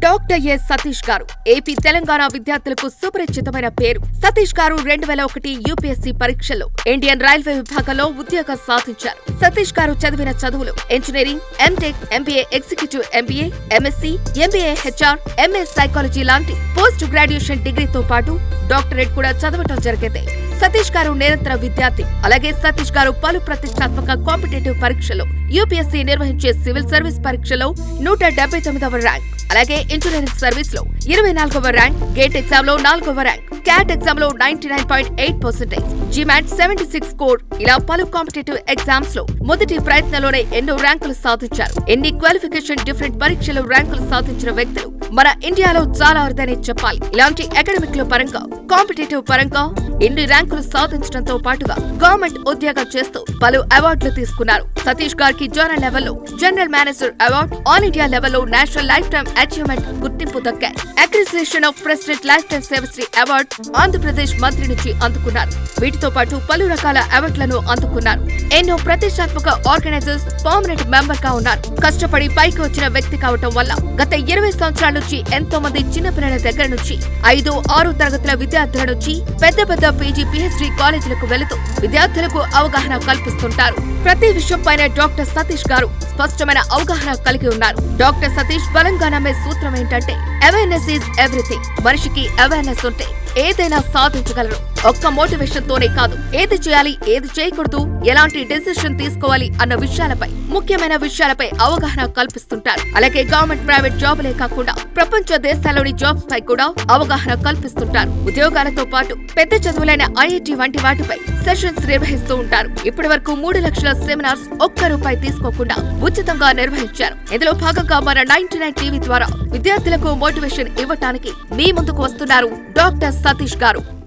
Doctor yes Satish గారు ఏపీ తెలంగాణ విద్యార్థులకు సుపరిచితమైన పేరు. సతీష్ గారు 2001 యూపీఎస్సీ పరీక్షల్లో ఇండియన్ రైల్వే విభాగంలో ఉద్యోగం సాధించారు. సతీష్ గారు చదివిన చదువులు engineering, MTech, MBA executive MBA, MSc, MBA HR, MS psychology లాంటి పోస్ట్ గ్రాడ్యుయేషన్ డిగ్రీతో పాటు డాక్టరేట్ కూడా చదవటం జరిగింది. సతీష్ గారు నిరంతర విద్యార్థి. అలాగే సతీష్ గారు పలు ప్రతిష్టాత్మక కాంపిటేటివ్ పరీక్షలో యూపీఎస్సీ నిర్వహించే సివిల్ సర్వీస్ పరీక్షలో 179వ ర్యాంక్, అలాగే ఇంజనీరింగ్ సర్వీస్ లో 24వ ర్యాంక్, గేట్ ఎగ్జామ్ లో 4వ ర్యాంక్, క్యాట్ ఎగ్జామ్ లో 99.8%, జిమాట్ 76 స్కోర్, ఇలా పలు కాంపిటేటివ్ ఎగ్జామ్స్ లో మొదటి ప్రయత్నంలోనే ఎన్నో ర్యాంకులు సాధించారు. ఎన్ని క్వాలిఫికేషన్ డిఫరెంట్ పరీక్షలు ర్యాంకులు సాధించిన వ్యక్తులు మన ఇండియాలో చాలా అరుదనే చెప్పాలి. ఇలాంటి అకాడమిక్ లో పరంగా, కాంపిటేటివ్ పరంగా ఇన్ని ర్యాంకులు సాధించడంతో పాటుగా గవర్నమెంట్ ఉద్యోగం చేస్తూ పలు అవార్డులు తీసుకున్నారు. సతీష్ గారికి జోనల్ లెవెల్లో general manager award, all India లెవెల్లో నేషనల్ లైఫ్ టైమ్ అచీవ్మెంట్ గుర్తింపు దక్కాయి. Appreciation of president lifetime Sevashri award Andhra Pradesh మంత్రి నుంచి అందుకున్నారు. వీటితో పాటు పలు రకాల అవార్డులను అందుకున్నారు. ఎన్నో ప్రతిష్టాత్మక ఆర్గనైజర్స్ పర్మనెంట్ మెంబర్ గా ఉన్నారు. కష్టపడి పైకి వచ్చిన వ్యక్తి కావటం వల్ల గత 20 సంవత్సరాల నుంచి ఎంతో మంది చిన్నపిల్లల దగ్గర నుంచి 5, 6 తరగతుల విద్యార్థుల నుంచి పెద్ద పెద్ద పీజీ, పీహెచ్డీ కాలేజీలకు వెళుతూ విద్యార్థులకు అవగాహన కల్పిస్తుంటారు. ప్రతి విషయంపైన డాక్టర్ సతీష్ గారు స్పష్టమైన అవగాహన కలిగి ఉన్నారు. డాక్టర్ సతీష్ బలంగా నమ్మే సూత్రం ఏంటంటే అవేర్నెస్ ఈజ్ ఎవ్రీథింగ్. మనిషికి అవేర్నెస్ ఉంటే ఏదైనా సాధించగలరు. ఒక్క మోటివేషన్ తోనే కాదు, ఏది చేయాలి, ఏది చేయకూడదు, ఎలాంటి డెసిషన్ తీసుకోవాలి అన్న విషయాలపై, ముఖ్యమైన విషయాలపై అవగాహన కల్పిస్తుంటారు. అలాగే గవర్నమెంట్, ప్రైవేట్ జాబులే కాకుండా ప్రపంచ దేశాల్లోని జాబ్స్ పై కూడా అవగాహన కల్పిస్తుంటారు. ఉద్యోగాలతో పాటు పెద్ద చదువులైన ఐఐటి వంటి వాటిపై సెషన్స్ నిర్వహిస్తూ ఉంటారు. ఇప్పటి వరకు 3 లక్షల సెమినార్స్ ఒక్క రూపాయి తీసుకోకుండా ఉచితంగా నిర్వహించారు. ఇందులో భాగంగా మన 99 టీవీ ద్వారా విద్యార్థులకు మోటివేషన్ ఇవ్వటానికి మీ ముందుకు వస్తున్నారు డాక్టర్ సతీష్ గారు.